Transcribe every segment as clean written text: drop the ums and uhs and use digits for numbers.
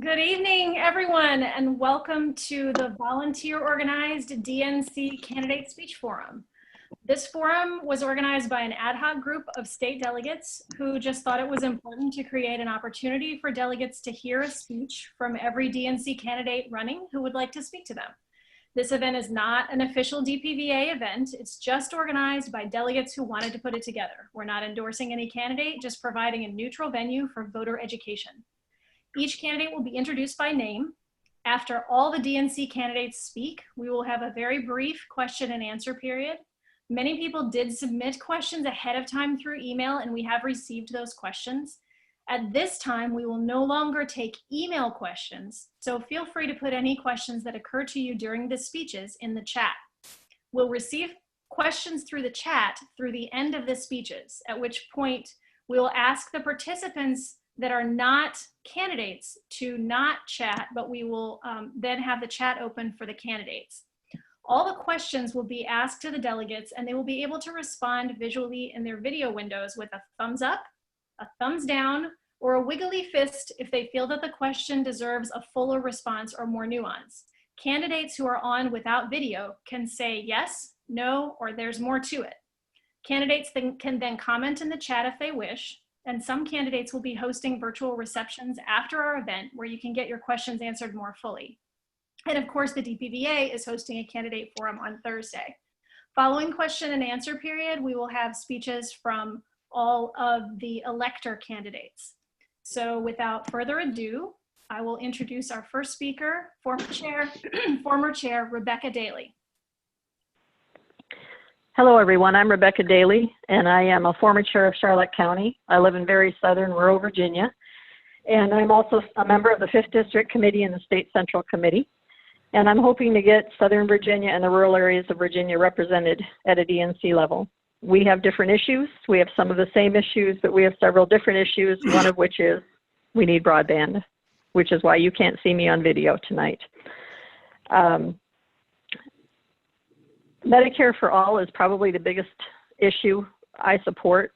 Good evening, everyone, and welcome to the volunteer-organized DNC Candidate Speech Forum. This forum was organized by an ad hoc group of state delegates who just thought it was important to create an opportunity for delegates to hear a speech from every DNC candidate running who would like to speak to them. This event is not an official DPVA event. It's just organized by delegates who wanted to put it together. We're not endorsing any candidate, just providing a neutral venue for voter education. Each candidate will be introduced by name. After all the DNC candidates speak, we will have a very brief question and answer period. Many people did submit questions ahead of time through email, and we have received those questions. At this time, we will no longer take email questions, so feel free to put any questions that occur to you during the speeches in the chat. We'll receive questions through the chat through the end of the speeches, at which point we will ask the participants that are not candidates to not chat, but we will then have the chat open for the candidates. All the questions will be asked to the delegates, and they will be able to respond visually in their video windows with a thumbs up, a thumbs down, or a wiggly fist if they feel that the question deserves a fuller response or more nuance. Candidates who are on without video can say yes, no, or there's more to it. Candidates can then comment in the chat if they wish, and some candidates will be hosting virtual receptions after our event where you can get your questions answered more fully. And of course, the DPVA is hosting a candidate forum on Thursday. Following question and answer period, we will have speeches from all of the elector candidates. So without further ado, I will introduce our first speaker, former chair Rebecca Daly. Hello, everyone. I'm Rebecca Daly, and I am a former chair of Charlotte County. I live in very southern rural Virginia, and I'm also a member of the 5th District Committee and the State Central Committee. And I'm hoping to get Southern Virginia and the rural areas of Virginia represented at a DNC level. We have different issues. We have some of the same issues, but we have several different issues, one of which is we need broadband, which is why you can't see me on video tonight. Medicare for all is probably the biggest issue I support,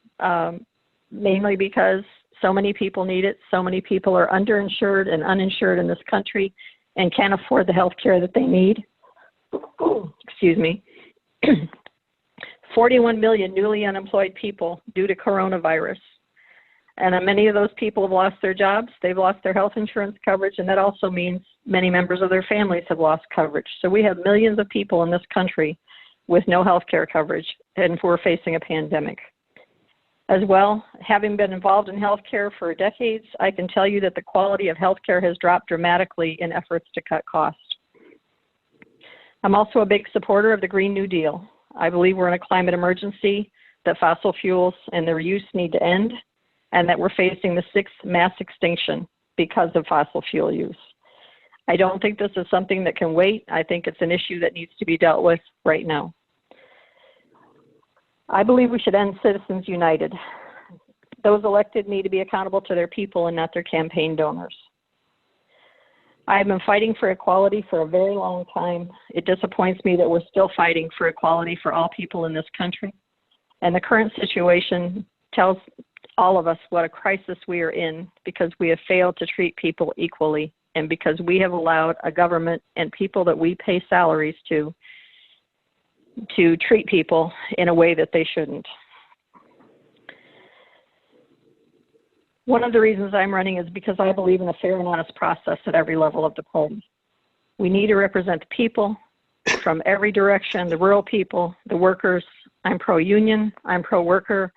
mainly because so many people need it. So many people are underinsured and uninsured in this country and can't afford the health care that they need. Excuse me. 41 million newly unemployed people due to coronavirus. And many of those people have lost their jobs. They've lost their health insurance coverage, and that also means many members of their families have lost coverage. So we have millions of people in this country with no health care coverage, and we're facing a pandemic. As well, having been involved in healthcare for decades, I can tell you that the quality of healthcare has dropped dramatically in efforts to cut costs. I'm also a big supporter of the Green New Deal. I believe we're in a climate emergency, that fossil fuels and their use need to end, and that we're facing the 6th mass extinction because of fossil fuel use. I don't think this is something that can wait. I think it's an issue that needs to be dealt with right now. I believe we should end Citizens United. Those elected need to be accountable to their people and not their campaign donors. I've been fighting for equality for a very long time. It disappoints me that we're still fighting for equality for all people in this country. And the current situation tells all of us what a crisis we are in because we have failed to treat people equally and because we have allowed a government and people that we pay salaries to treat people in a way that they shouldn't. One of the reasons I'm running is because I believe in a fair and honest process at every level of the party. We need to represent the people from every direction, the rural people, the workers. I'm pro-union, I'm pro-worker,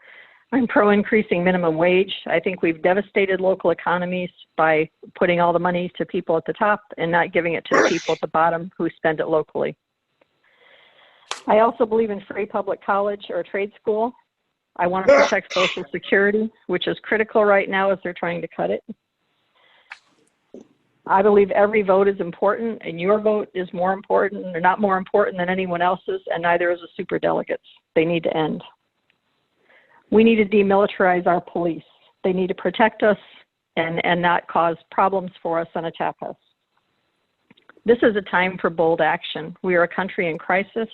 I'm pro-increasing minimum wage. I think we've devastated local economies by putting all the money to people at the top and not giving it to the people at the bottom who spend it locally. I also believe in free public college or trade school. I want to protect Social Security, which is critical right now as they're trying to cut it. I believe every vote is important, and your vote is more important, or not more important than anyone else's, and neither is the superdelegates. They need to end. We need to demilitarize our police. They need to protect us and not cause problems for us and attack us. This is a time for bold action. We are a country in crisis.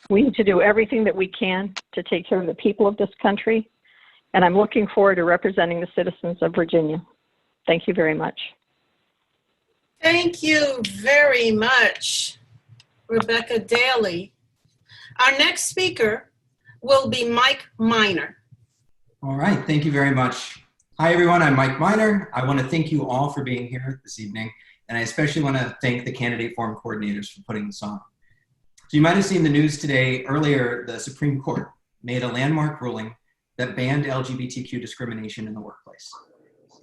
We need to do everything that we can to take care of the people of this country, and I'm looking forward to representing the citizens of Virginia. Thank you very much. Thank you very much, Rebecca Daly. Our next speaker will be Mike Miner. All right, thank you very much. Hi everyone, I'm Mike Miner. I want to thank you all for being here this evening, and I especially want to thank the candidate forum coordinators for putting this on. So you might have seen the news today. Earlier, the Supreme Court made a landmark ruling that banned LGBTQ discrimination in the workplace.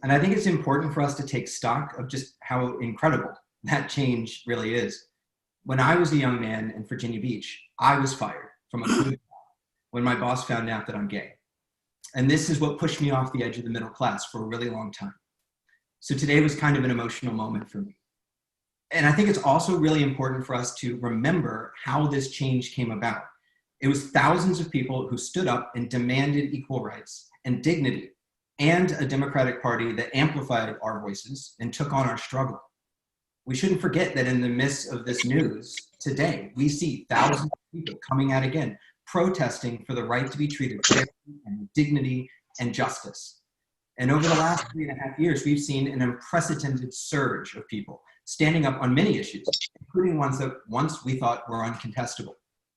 And I think it's important for us to take stock of just how incredible that change really is. When I was a young man in Virginia Beach, I was fired from a food when my boss found out that I'm gay. And this is what pushed me off the edge of the middle class for a really long time. So today was kind of an emotional moment for me. And I think it's also really important for us to remember how this change came about. It was thousands of people who stood up and demanded equal rights and dignity, and a Democratic Party that amplified our voices and took on our struggle. We shouldn't forget that in the midst of this news today, we see thousands of people coming out again, protesting for the right to be treated fairly and with dignity and justice. And over the last 3.5 years, we've seen an unprecedented surge of people standing up on many issues, including ones that once we thought were uncontestable.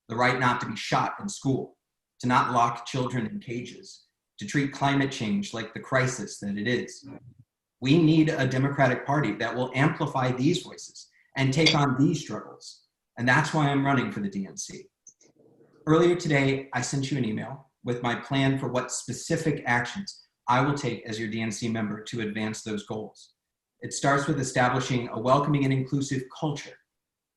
The right not to be shot in school, to not lock children in cages, to treat climate change like the crisis that it is. We need a Democratic Party that will amplify these voices and take on these struggles. And that's why I'm running for the DNC. Earlier today, I sent you an email with my plan for what specific actions I will take as your DNC member to advance those goals. It starts with establishing a welcoming and inclusive culture.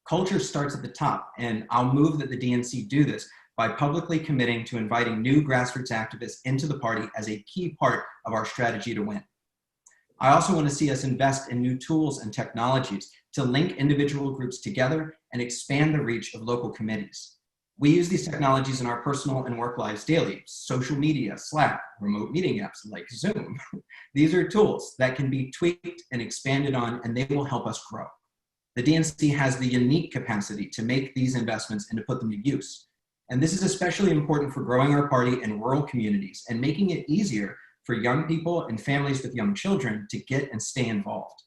Culture starts at the top, and I'll move that the DNC do this by publicly committing to inviting new grassroots activists into the party as a key part of our strategy to win. I also want to see us invest in new tools and technologies to link individual groups together and expand the reach of local committees. We use these technologies in our personal and work lives daily: social media, Slack, remote meeting apps like Zoom. These are tools that can be tweaked and expanded on, and they will help us grow. The DNC has the unique capacity to make these investments and to put them to use. And this is especially important for growing our party in rural communities and making it easier for young people and families with young children to get and stay involved.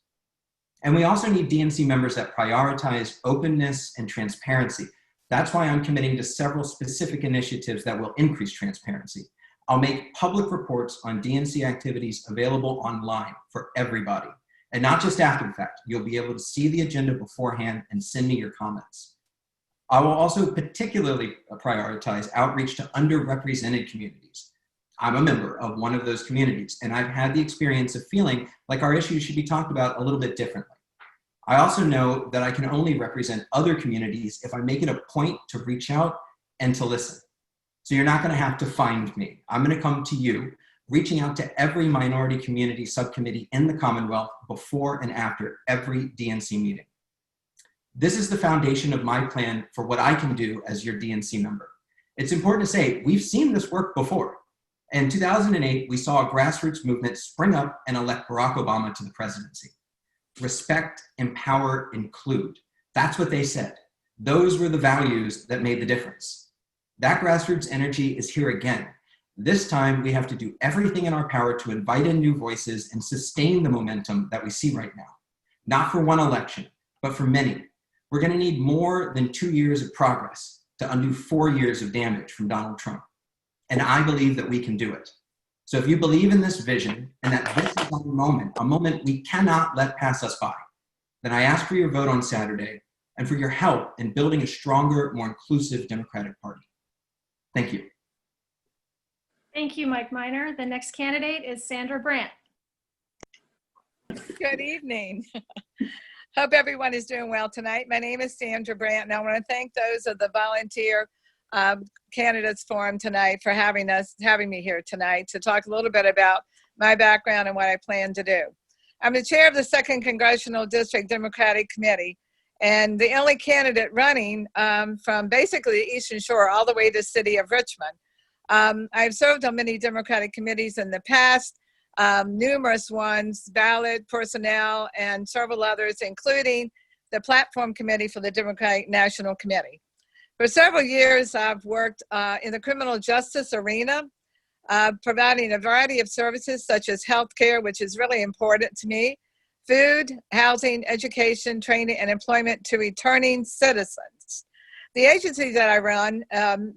And we also need DNC members that prioritize openness and transparency. That's why I'm committing to several specific initiatives that will increase transparency. I'll make public reports on DNC activities available online for everybody. And not just after the fact. You'll be able to see the agenda beforehand and send me your comments. I will also particularly prioritize outreach to underrepresented communities. I'm a member of one of those communities, and I've had the experience of feeling like our issues should be talked about a little bit differently. I also know that I can only represent other communities if I make it a point to reach out and to listen. So you're not going to have to find me. I'm going to come to you, reaching out to every minority community subcommittee in the Commonwealth before and after every DNC meeting. This is the foundation of my plan for what I can do as your DNC member. It's important to say we've seen this work before. In 2008, we saw a grassroots movement spring up and elect Barack Obama to the presidency. Respect, empower, include. That's what they said. Those were the values that made the difference. That grassroots energy is here again. This time, we have to do everything in our power to invite in new voices and sustain the momentum that we see right now. Not for one election, but for many. We're going to need more than 2 years of progress to undo 4 years of damage from Donald Trump. And I believe that we can do it. So if you believe in this vision and that this is a moment we cannot let pass us by, then I ask for your vote on Saturday and for your help in building a stronger, more inclusive Democratic Party. Thank you. Thank you, Mike Miner. The next candidate is Sandra Brandt. Good evening. Hope everyone is doing well tonight. My name is Sandra Brandt, and I want to thank those of the volunteer candidates forum tonight for having me here tonight to talk a little bit about my background and what I plan to do. I'm the chair of the 2nd Congressional District Democratic Committee, and the only candidate running from basically the Eastern Shore all the way to the city of Richmond. I've served on many Democratic committees in the past, numerous ones, ballot, personnel, and several others, including the Platform Committee for the Democratic National Committee. For several years, I've worked in the criminal justice arena, providing a variety of services such as healthcare, which is really important to me, food, housing, education, training, and employment to returning citizens. The agency that I run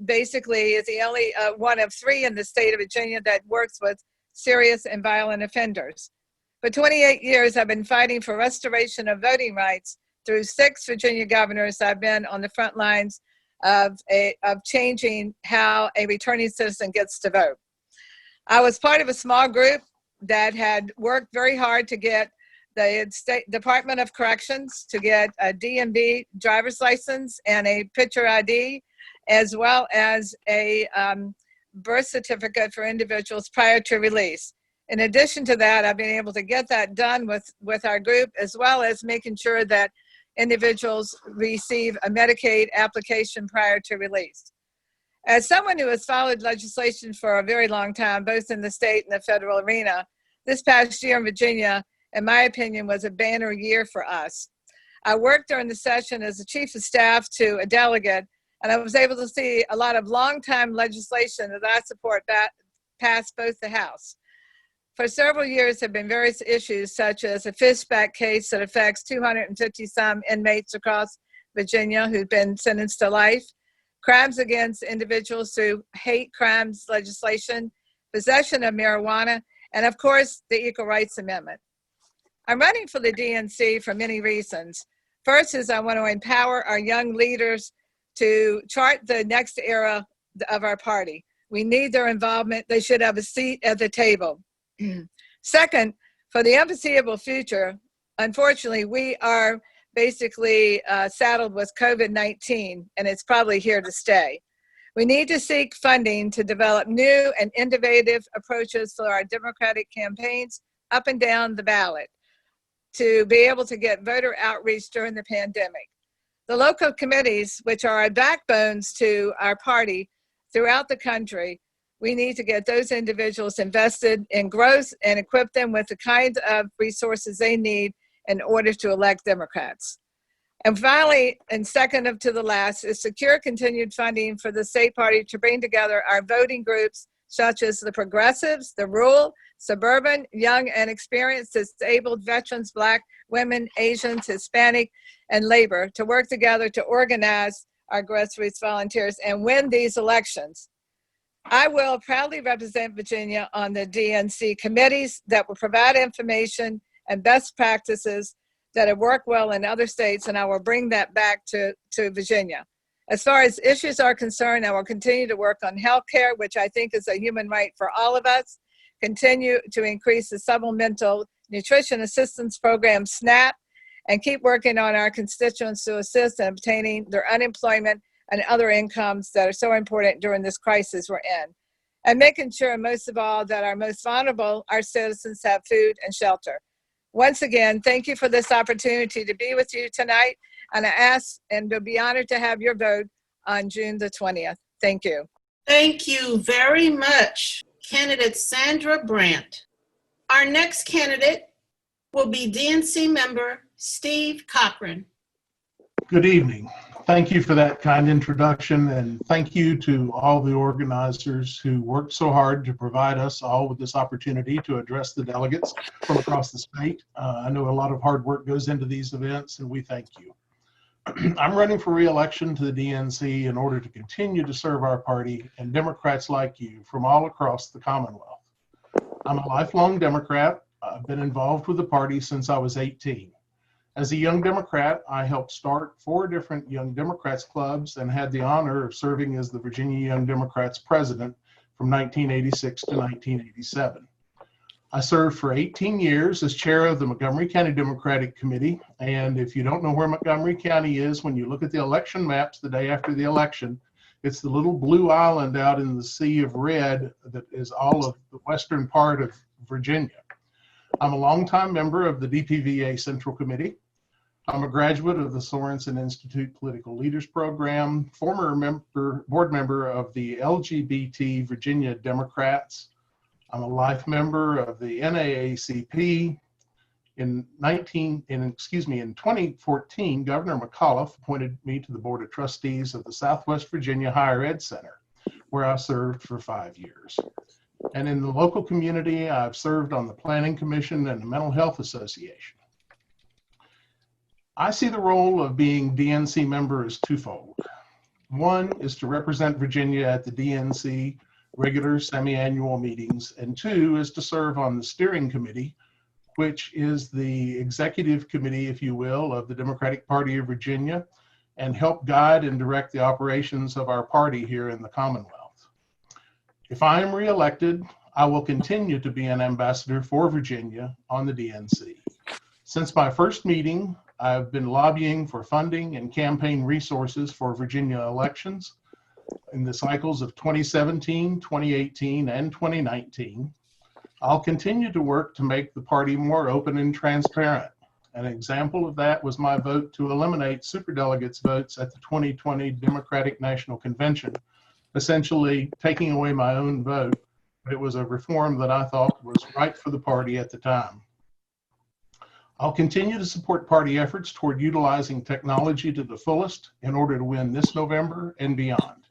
basically is the only one of 3 in the state of Virginia that works with serious and violent offenders. For 28 years, I've been fighting for restoration of voting rights through 6 Virginia governors. I've been on the front lines of changing how a returning citizen gets to vote. I was part of a small group that had worked very hard to get the State Department of Corrections to get a DMV driver's license and a picture ID, as well as a birth certificate for individuals prior to release. In addition to that, I've been able to get that done with our group, as well as making sure that individuals receive a Medicaid application prior to release. As someone who has followed legislation for a very long time, both in the state and the federal arena, this past year in Virginia, in my opinion, was a banner year for us. I worked during the session as a chief of staff to a delegate, and I was able to see a lot of long-time legislation that I support that passed both the House. For several years, there have been various issues, such as a fishback case that affects 250-some inmates across Virginia who've been sentenced to life, crimes against individuals through hate crimes legislation, possession of marijuana, and of course, the Equal Rights Amendment. I'm running for the DNC for many reasons. First is I want to empower our young leaders to chart the next era of our party. We need their involvement. They should have a seat at the table. Second, for the unforeseeable future, unfortunately, we are basically saddled with COVID-19, and it's probably here to stay. We need to seek funding to develop new and innovative approaches for our Democratic campaigns up and down the ballot to be able to get voter outreach during the pandemic. The local committees, which are our backbones to our party throughout the country, we need to get those individuals invested in growth and equip them with the kind of resources they need in order to elect Democrats. And finally, and second to the last, is secure continued funding for the state party to bring together our voting groups, such as the progressives, the rural, suburban, young and experienced, disabled, veterans, Black, women, Asians, Hispanic, and labor, to work together to organize our grassroots volunteers and win these elections. I will proudly represent Virginia on the DNC committees that will provide information and best practices that have worked well in other states, and I will bring that back to Virginia. As far as issues are concerned, I will continue to work on healthcare, which I think is a human right for all of us, continue to increase the Supplemental Nutrition Assistance Program, SNAP, and keep working on our constituents to assist in obtaining their unemployment and other incomes that are so important during this crisis we're in. And making sure, most of all, that our most vulnerable, our citizens, have food and shelter. Once again, thank you for this opportunity to be with you tonight, and I ask and will be honored to have your vote on June the 20th. Thank you. Thank you very much, candidate Sandra Brandt. Our next candidate will be DNC member Steve Cochran. Good evening. Thank you for that kind introduction, and thank you to all the organizers who worked so hard to provide us all with this opportunity to address the delegates from across the state. I know a lot of hard work goes into these events, and we thank you. I'm running for re-election to the DNC in order to continue to serve our party and Democrats like you from all across the Commonwealth. I'm a lifelong Democrat. I've been involved with the party since I was 18. As a young Democrat, I helped start 4 different Young Democrats clubs and had the honor of serving as the Virginia Young Democrats president from 1986 to 1987. I served for 18 years as chair of the Montgomery County Democratic Committee, and if you don't know where Montgomery County is, when you look at the election maps the day after the election, it's the little blue island out in the sea of red that is all of the western part of Virginia. I'm a longtime member of the DPVA Central Committee. I'm a graduate of the Sorensen Institute Political Leaders Program, former board member of the LGBT Virginia Democrats. I'm a life member of the NAACP. In 2014, Governor McAuliffe appointed me to the Board of Trustees of the Southwest Virginia Higher Ed Center, where I served for 5 years. And in the local community, I've served on the Planning Commission and the Mental Health Association. I see the role of being DNC member as twofold. One is to represent Virginia at the DNC regular semi-annual meetings, and two is to serve on the steering committee, which is the executive committee, if you will, of the Democratic Party of Virginia, and help guide and direct the operations of our party here in the Commonwealth. If I am reelected, I will continue to be an ambassador for Virginia on the DNC. Since my first meeting, I've been lobbying for funding and campaign resources for Virginia elections in the cycles of 2017, 2018, and 2019. I'll continue to work to make the party more open and transparent. An example of that was my vote to eliminate superdelegates votes at the 2020 Democratic National Convention, essentially taking away my own vote, but it was a reform that I thought was right for the party at the time. I'll continue to support party efforts toward utilizing technology to the fullest in order to win this November and beyond.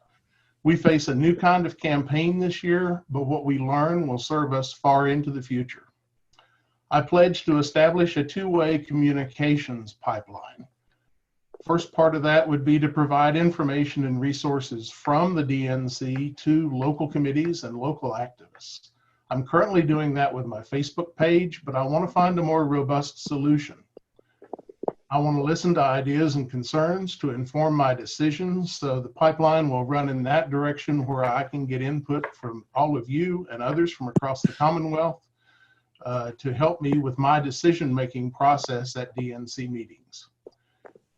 We face a new kind of campaign this year, but what we learn will serve us far into the future. I pledge to establish a two-way communications pipeline. First part of that would be to provide information and resources from the DNC to local committees and local activists. I'm currently doing that with my Facebook page, but I want to find a more robust solution. I want to listen to ideas and concerns to inform my decisions, so the pipeline will run in that direction where I can get input from all of you and others from across the Commonwealth to help me with my decision-making process at DNC meetings.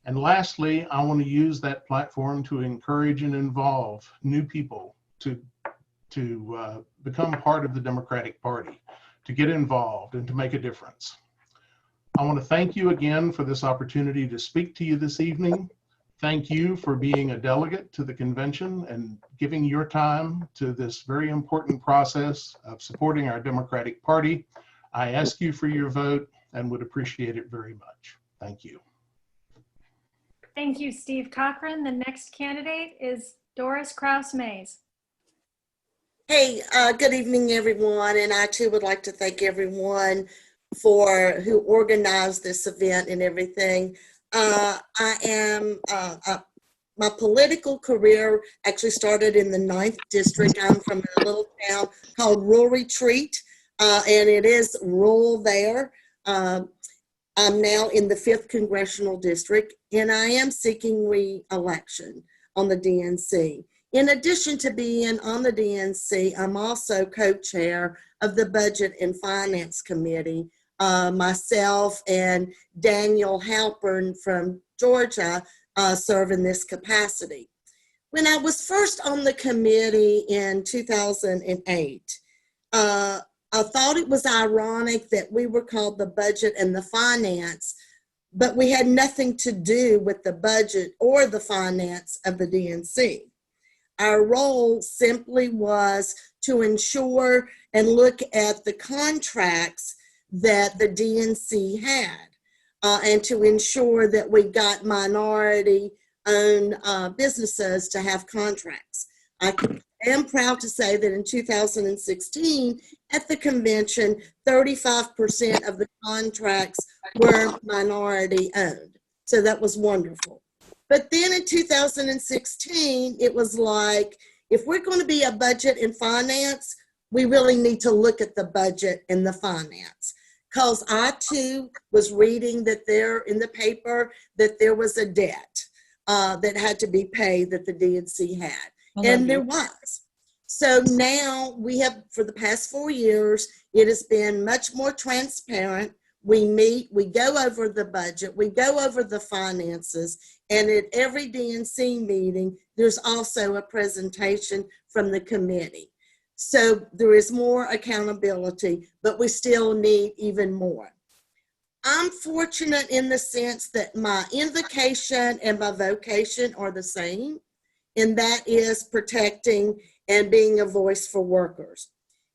And lastly, I want to use that platform to encourage and involve new people to become part of the Democratic Party, to get involved and to make a difference. I want to thank you again for this opportunity to speak to you this evening. Thank you for being a delegate to the convention and giving your time to this very important process of supporting our Democratic Party. I ask you for your vote and would appreciate it very much. Thank you. Thank you, Steve Cochran. The next candidate is Doris Crouse-Mays. Hey, good evening, everyone. And I too would like to thank everyone for who organized this event and everything. My political career actually started in the 9th district. I'm from a little town called Rural Retreat, and it is rural there. I'm now in the 5th congressional district, and I am seeking re-election on the DNC. In addition to being on the DNC, I'm also co-chair of the Budget and Finance Committee. Myself and Daniel Halpern from Georgia serve in this capacity. When I was first on the committee in 2008, I thought it was ironic that we were called the Budget and the Finance, but we had nothing to do with the budget or the finance of the DNC. Our role simply was to ensure and look at the contracts that the DNC had and to ensure that we got minority-owned businesses to have contracts. I am proud to say that in 2016 at the convention, 35% of the contracts were minority-owned. So that was wonderful. But then in 2016, it was like, if we're going to be a budget and finance, we really need to look at the budget and the finance. Because I too was reading that there in the paper that there was a debt that had to be paid that the DNC had. And there was. So now we have, for the past 4 years, it has been much more transparent. We meet, we go over the budget, we go over the finances, and at every DNC meeting, there's also a presentation from the committee. So there is more accountability, but we still need even more. I'm fortunate in the sense that my invocation and my vocation are the same, and that is protecting and being a voice for workers.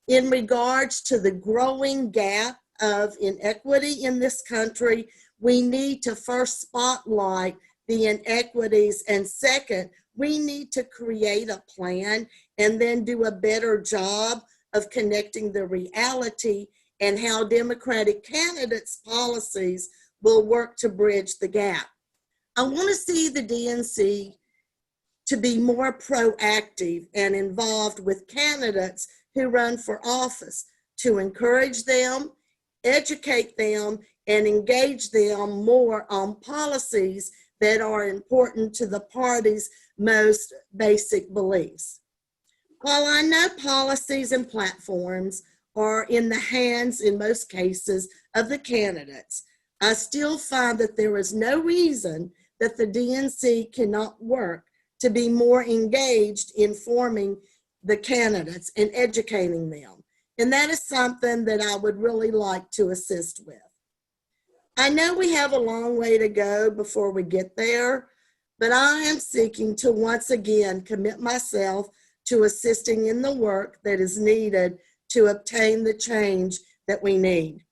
In regards to the growing gap of inequity in this country, we need to first spotlight the inequities, and second, we need to create a plan and then do a better job of connecting the reality and how Democratic candidates' policies will work to bridge the gap. I want to see the DNC to be more proactive and involved with candidates who run for office, to encourage them, educate them, and engage them more on policies that are important to the party's most basic beliefs. While I know policies and platforms are in the hands, in most cases, of the candidates, I still find that there is no reason that the DNC cannot work to be more engaged in forming the candidates and educating them. And that is something that I would really like to assist with. I know we have a long way to go before we get there, but I am seeking to once again commit myself to assisting in the work that is needed to obtain the change that we need.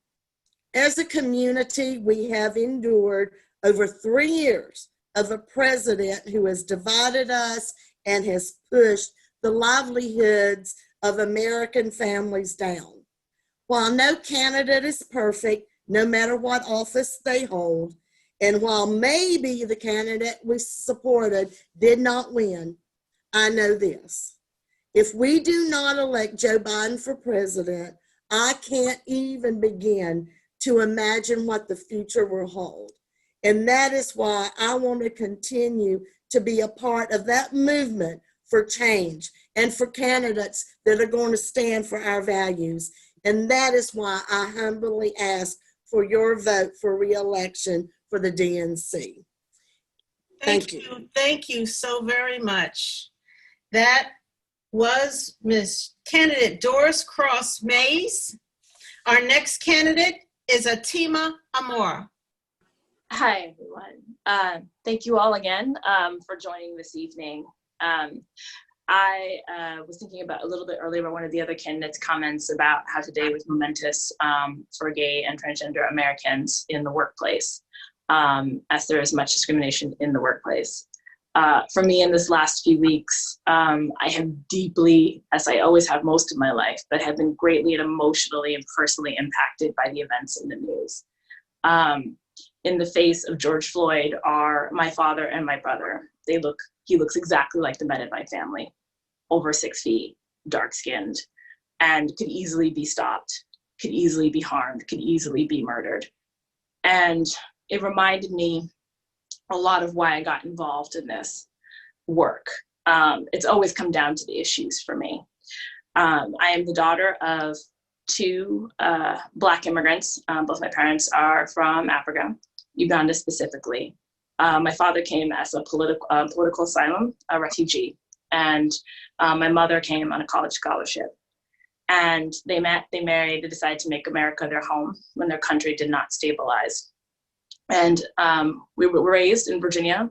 As a community, we have endured over 3 years of a president who has divided us and has pushed the livelihoods of American families down. While no candidate is perfect, no matter what office they hold, and while maybe the candidate we supported did not win, I know this. If we do not elect Joe Biden for president, I can't even begin to imagine what the future will hold. And that is why I want to continue to be a part of that movement for change and for candidates that are going to stand for our values. And that is why I humbly ask for your vote for re-election for the DNC. Thank you. Thank you so very much. That was Ms. Candidate Doris Crouse-Mays. Our next candidate is Atima Omara. Hi, everyone. Thank you all again for joining this evening. I was thinking about a little bit earlier about one of the other candidates' comments about how today was momentous for gay and transgender Americans in the workplace, as there is much discrimination in the workplace. For me, in this last few weeks, I have deeply, as I always have most of my life, but have been greatly and emotionally and personally impacted by the events in the news. In the face of George Floyd are my father and my brother. He looks exactly like the men in my family, over 6 feet, dark-skinned, and could easily be stopped, could easily be harmed, could easily be murdered. And it reminded me a lot of why I got involved in this work. It's always come down to the issues for me. I am the daughter of 2 Black immigrants. Both my parents are from Africa, Uganda specifically. My father came as a political asylum, a refugee, and my mother came on a college scholarship. And they met, they married, they decided to make America their home when their country did not stabilize. And we were raised in Virginia.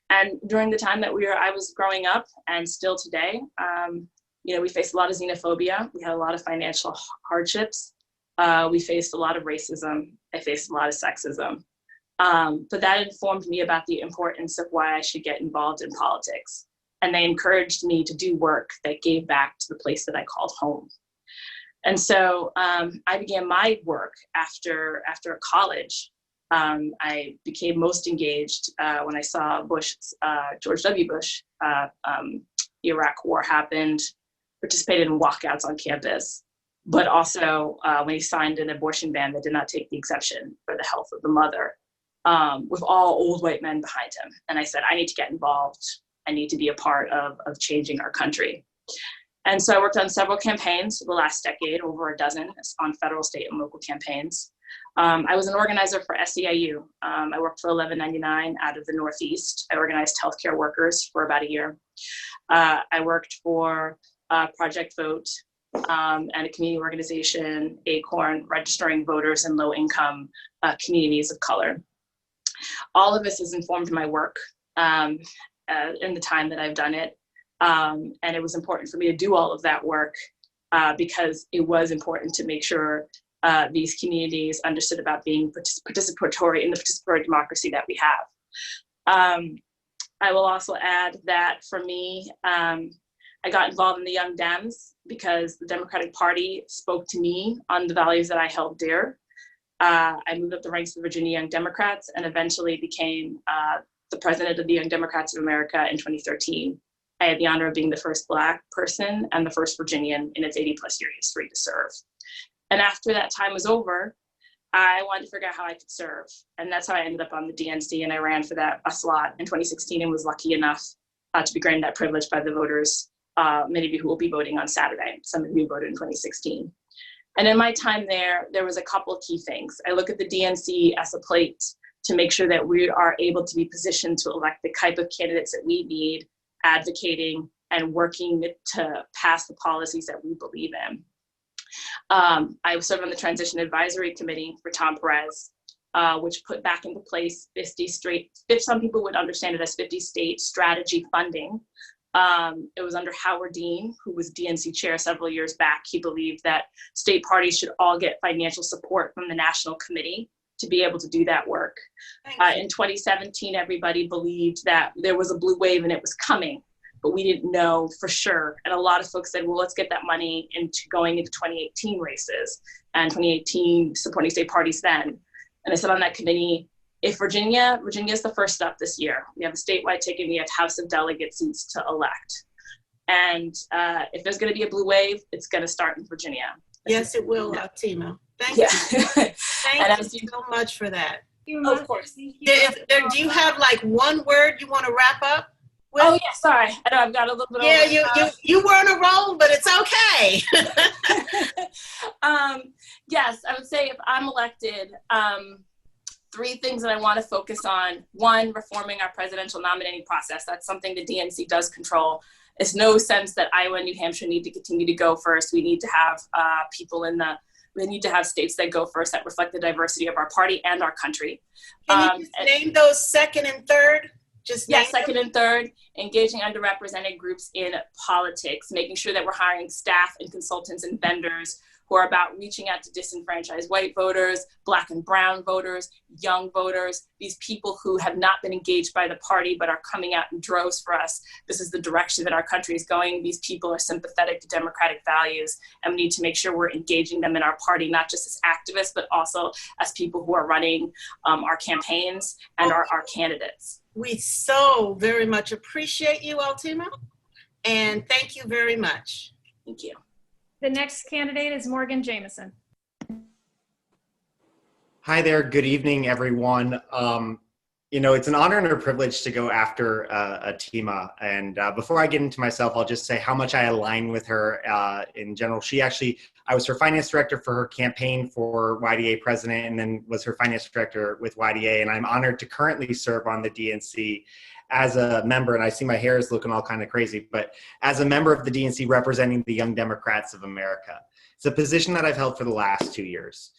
And during the time that I was growing up, and still today, we faced a lot of xenophobia. We had a lot of financial hardships. We faced a lot of racism. I faced a lot of sexism. But that informed me about the importance of why I should get involved in politics. And they encouraged me to do work that gave back to the place that I called home. And so I began my work after college. I became most engaged when I saw George W. Bush, Iraq War happened, participated in walkouts on campus, but also when he signed an abortion ban that did not take the exception for the health of the mother, with all old white men behind him. And I said, I need to get involved. I need to be a part of changing our country. And so I worked on several campaigns for the last decade, over a dozen on federal, state, and local campaigns. I was an organizer for SEIU. I worked for 1199 out of the Northeast. I organized healthcare workers for about a year. I worked for Project Vote and a community organization, Acorn, registering voters in low-income communities of color. All of this has informed my work in the time that I've done it. And it was important for me to do all of that work because it was important to make sure these communities understood about being participatory in the participatory democracy that we have. I will also add that for me, I got involved in the Young Dems because the Democratic Party spoke to me on the values that I held dear. I moved up the ranks of the Virginia Young Democrats and eventually became the president of the Young Democrats of America in 2013. I had the honor of being the first Black person and the first Virginian in its 80-plus year history to serve. And after that time was over, I wanted to figure out how I could serve. And that's how I ended up on the DNC, and I ran for that slot in 2016 and was lucky enough to be granted that privilege by the voters, many of you who will be voting on Saturday, some of you voted in 2016. And in my time there was a couple of key things. I look at the DNC as a plate to make sure that we are able to be positioned to elect the type of candidates that we need, advocating and working to pass the policies that we believe in. I served on the Transition Advisory Committee for Tom Perez, which put back into place 50 straight, if some people would understand it as 50 state strategy funding. It was under Howard Dean, who was DNC chair several years back. He believed that state parties should all get financial support from the National Committee to be able to do that work. In 2017, everybody believed that there was a blue wave and it was coming, but we didn't know for sure. And a lot of folks said, well, let's get that money into going into 2018 races and 2018 supporting state parties then. And I said on that committee, if Virginia is the first step this year. We have a statewide ticket, we have House of Delegate seats to elect. And if there's gonna be a blue wave, it's gonna start in Virginia. Yes, it will, Atima. Thank you. Thank you so much for that. Of course. Do you have like one word you want to wrap up with? Oh yeah, sorry. I know I've got a little bit. Yeah, you were on a roll, but it's okay. Yes, I would say if I'm elected, 3 things that I want to focus on. 1, reforming our presidential nominating process. That's something the DNC does control. It's no sense that Iowa and New Hampshire need to continue to go first. We need to have we need to have states that go first that reflect the diversity of our party and our country. Can you just name those second and third? Second and third, engaging underrepresented groups in politics, making sure that we're hiring staff and consultants and vendors who are about reaching out to disenfranchised white voters, Black and brown voters, young voters, these people who have not been engaged by the party but are coming out in droves for us. This is the direction that our country is going. These people are sympathetic to democratic values, and we need to make sure we're engaging them in our party, not just as activists, but also as people who are running our campaigns and our candidates. We so very much appreciate you, Atima, and thank you very much. Thank you. The next candidate is Morgan Jameson. Hi there. Good evening, everyone. It's an honor and a privilege to go after Atima. And before I get into myself, I'll just say how much I align with her in general. I was her finance director for her campaign for YDA president, and then was her finance director with YDA. And I'm honored to currently serve on the DNC as a member, and I see my hair is looking all kind of crazy, but as a member of the DNC representing the Young Democrats of America. It's a position that I've held for the last 2 years.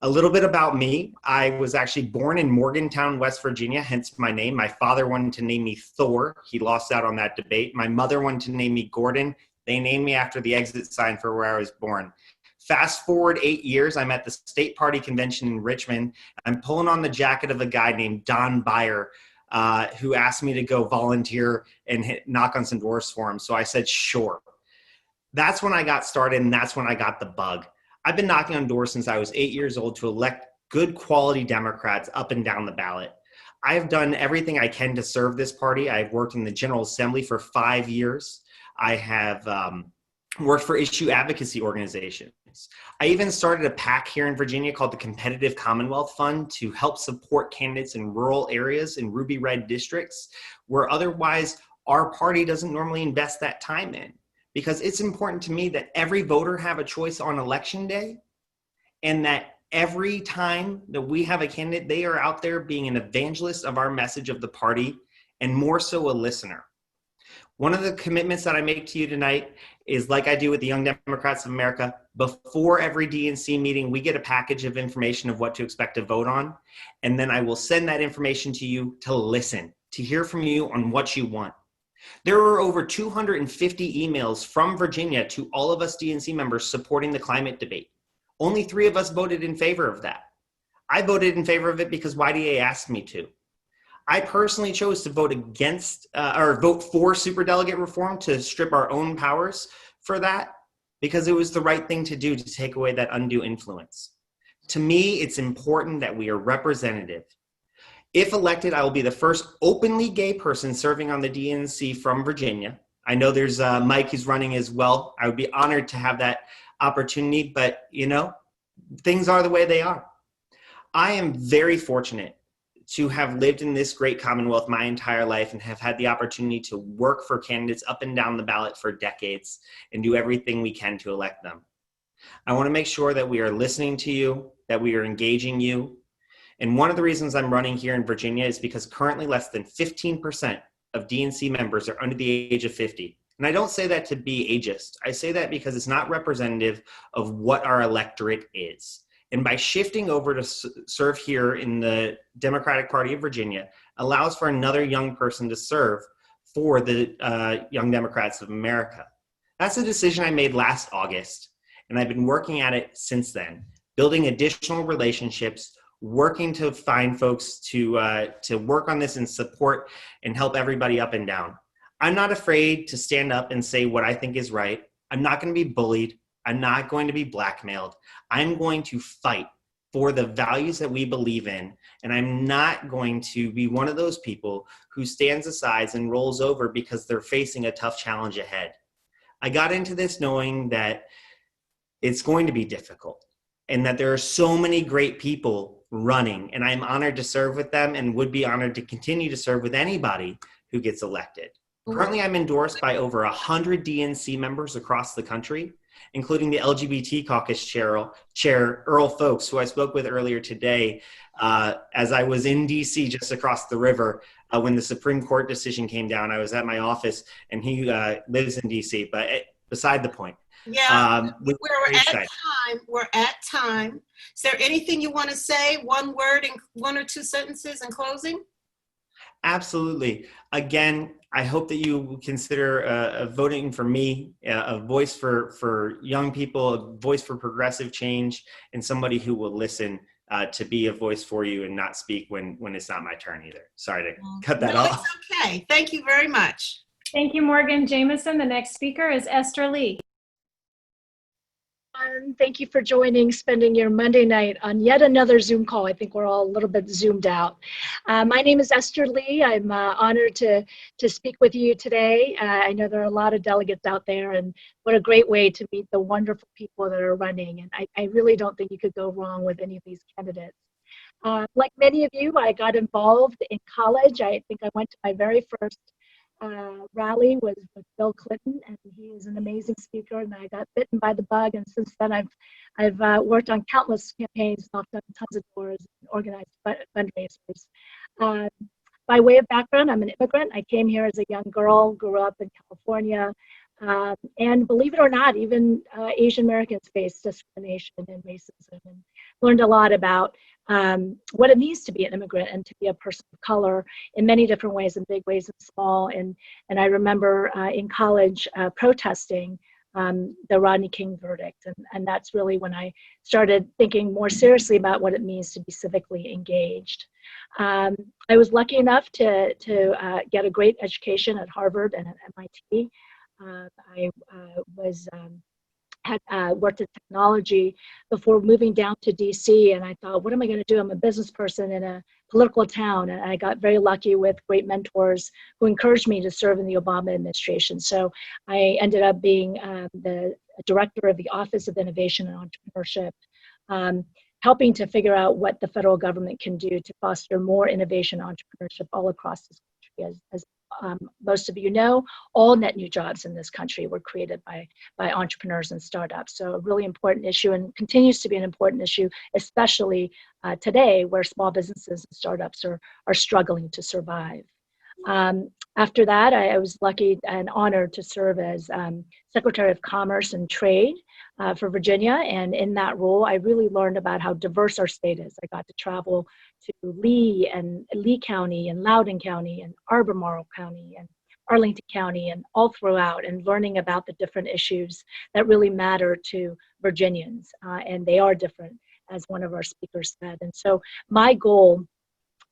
A little bit about me. I was actually born in Morgantown, West Virginia, hence my name. My father wanted to name me Thor. He lost out on that debate. My mother wanted to name me Gordon. They named me after the exit sign for where I was born. Fast forward 8 years, I'm at the state party convention in Richmond. I'm pulling on the jacket of a guy named Don Beyer, who asked me to go volunteer and knock on some doors for him. So I said, sure. That's when I got started, and that's when I got the bug. I've been knocking on doors since I was 8 years old to elect good quality Democrats up and down the ballot. I have done everything I can to serve this party. I've worked in the General Assembly for 5 years. I have worked for issue advocacy organizations. I even started a PAC here in Virginia called the Competitive Commonwealth Fund to help support candidates in rural areas in ruby red districts where otherwise our party doesn't normally invest that time in. Because it's important to me that every voter have a choice on election day, and that every time that we have a candidate, they are out there being an evangelist of our message of the party, and more so a listener. One of the commitments that I make to you tonight is, like I do with the Young Democrats of America, before every DNC meeting, we get a package of information of what to expect to vote on. And then I will send that information to you to listen, to hear from you on what you want. There were over 250 emails from Virginia to all of us DNC members supporting the climate debate. Only 3 of us voted in favor of that. I voted in favor of it because YDA asked me to. I personally chose to vote against or vote for superdelegate reform to strip our own powers for that because it was the right thing to do to take away that undue influence. To me, it's important that we are representative. If elected, I will be the first openly gay person serving on the DNC from Virginia. I know there's Mike who's running as well. I would be honored to have that opportunity, but you know, things are the way they are. I am very fortunate to have lived in this great Commonwealth my entire life and have had the opportunity to work for candidates up and down the ballot for decades and do everything we can to elect them. I want to make sure that we are listening to you, that we are engaging you. And one of the reasons I'm running here in Virginia is because currently less than 15% of DNC members are under the age of 50. And I don't say that to be ageist. I say that because it's not representative of what our electorate is. And by shifting over to serve here in the Democratic Party of Virginia allows for another young person to serve for the Young Democrats of America. That's a decision I made last August, and I've been working at it since then, building additional relationships, working to find folks to work on this and support and help everybody up and down. I'm not afraid to stand up and say what I think is right. I'm not going to be bullied. I'm not going to be blackmailed. I'm going to fight for the values that we believe in, and I'm not going to be one of those people who stands aside and rolls over because they're facing a tough challenge ahead. I got into this knowing that it's going to be difficult and that there are so many great people running, and I'm honored to serve with them and would be honored to continue to serve with anybody who gets elected. Currently, I'm endorsed by over 100 DNC members across the country, including the LGBT caucus chair, Earl Folks, who I spoke with earlier today as I was in DC just across the river when the Supreme Court decision came down. I was at my office, and he lives in DC, but beside the point. Yeah, we're at time. Is there anything you want to say, one word and 1 or 2 sentences in closing? Absolutely. Again, I hope that you consider voting for me, a voice for young people, a voice for progressive change, and somebody who will listen to be a voice for you and not speak when it's not my turn either. Sorry to cut that off. It's okay. Thank you very much. Thank you, Morgan Jameson. The next speaker is Esther Lee. Thank you for spending your Monday night on yet another Zoom call. I think we're all a little bit zoomed out. My name is Esther Lee. I'm honored to speak with you today. I know there are a lot of delegates out there, and what a great way to meet the wonderful people that are running. And I really don't think you could go wrong with any of these candidates. Like many of you, I got involved in college. I think I went to my very first rally was with Bill Clinton, and he is an amazing speaker, and I got bitten by the bug, and since then I've worked on countless campaigns, knocked on tons of doors, and organized fundraisers. By way of background, I'm an immigrant. I came here as a young girl, grew up in California, and believe it or not, even Asian Americans face discrimination and racism, and learned a lot about what it means to be an immigrant and to be a person of color in many different ways, in big ways and small. And I remember in college protesting the Rodney King verdict. And that's really when I started thinking more seriously about what it means to be civically engaged. I was lucky enough to get a great education at Harvard and at MIT. I had worked in technology before moving down to DC, and I thought, what am I going to do? I'm a business person in a political town, and I got very lucky with great mentors who encouraged me to serve in the Obama administration. So I ended up being the director of the Office of Innovation and Entrepreneurship, helping to figure out what the federal government can do to foster more innovation and entrepreneurship all across this country. As most of you know, all net new jobs in this country were created by entrepreneurs and startups. So a really important issue, and continues to be an important issue, especially today, where small businesses and startups are struggling to survive. After that, I was lucky and honored to serve as Secretary of Commerce and Trade for Virginia. And in that role, I really learned about how diverse our state is. I got to travel to Lee County and Loudoun County and Albemarle County and Arlington County and all throughout, and learning about the different issues that really matter to Virginians. And they are different, as one of our speakers said. And so my goal,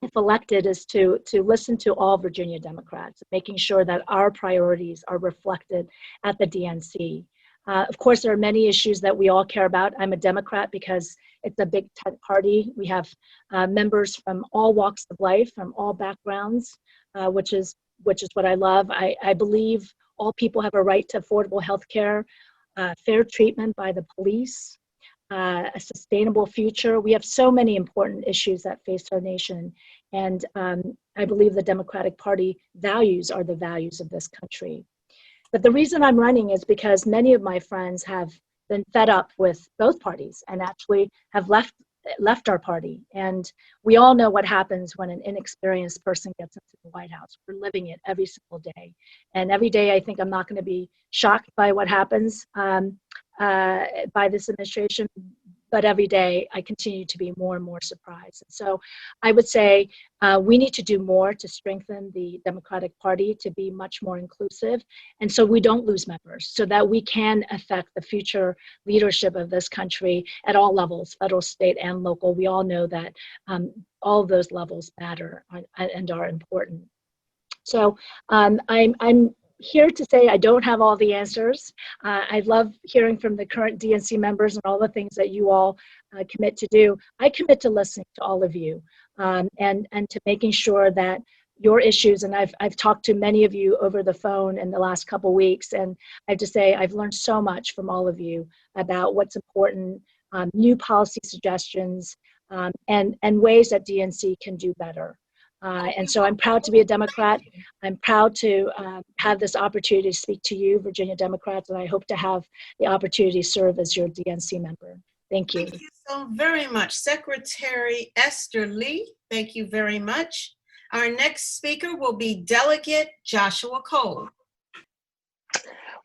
if elected, is to listen to all Virginia Democrats, making sure that our priorities are reflected at the DNC. Of course, there are many issues that we all care about. I'm a Democrat because It's a big tent party. We have members from all walks of life, from all backgrounds, which is what I love. I believe all people have a right to affordable health care, fair treatment by the police, a sustainable future. We have so many important issues that face our nation. And I believe the Democratic Party values are the values of this country. But the reason I'm running is because many of my friends have been fed up with both parties and actually have left our party. And we all know what happens when an inexperienced person gets into the White House. We're living it every single day. And every day I think I'm not going to be shocked by what happens by this administration, but every day I continue to be more and more surprised. And so I would say we need to do more to strengthen the Democratic Party to be much more inclusive, and so we don't lose members, so that we can affect the future leadership of this country at all levels, federal, state, and local. We all know that all of those levels matter and are important. So I'm here to say I don't have all the answers. I love hearing from the current DNC members and all the things that you all commit to do. I commit to listening to all of you and to making sure that your issues, and I've talked to many of you over the phone in the last couple weeks, and I have to say I've learned so much from all of you about what's important, new policy suggestions, and ways that DNC can do better. And so I'm proud to be a Democrat. I'm proud to have this opportunity to speak to you, Virginia Democrats, and I hope to have the opportunity to serve as your DNC member. Thank you. Thank you so very much. Secretary Esther Lee, thank you very much. Our next speaker will be Delegate Joshua Cole.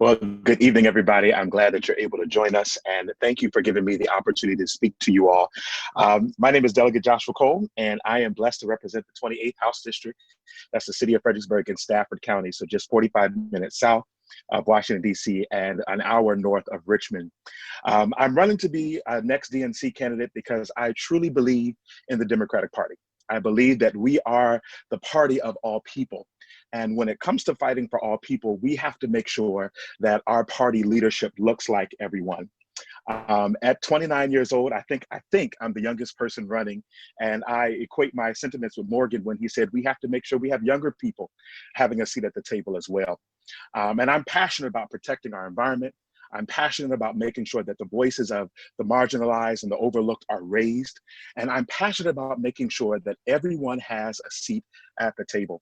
Well, good evening, everybody. I'm glad that you're able to join us, and thank you for giving me the opportunity to speak to you all. My name is Delegate Joshua Cole, and I am blessed to represent the 28th House District. That's the city of Fredericksburg in Stafford County, so just 45 minutes south of Washington, D.C., and an hour north of Richmond. I'm running to be a next DNC candidate because I truly believe in the Democratic Party. I believe that we are the party of all people. And when it comes to fighting for all people, we have to make sure that our party leadership looks like everyone. At 29 years old, I think I'm the youngest person running, and I equate my sentiments with Morgan when he said we have to make sure we have younger people having a seat at the table as well. And I'm passionate about protecting our environment. I'm passionate about making sure that the voices of the marginalized and the overlooked are raised. And I'm passionate about making sure that everyone has a seat at the table.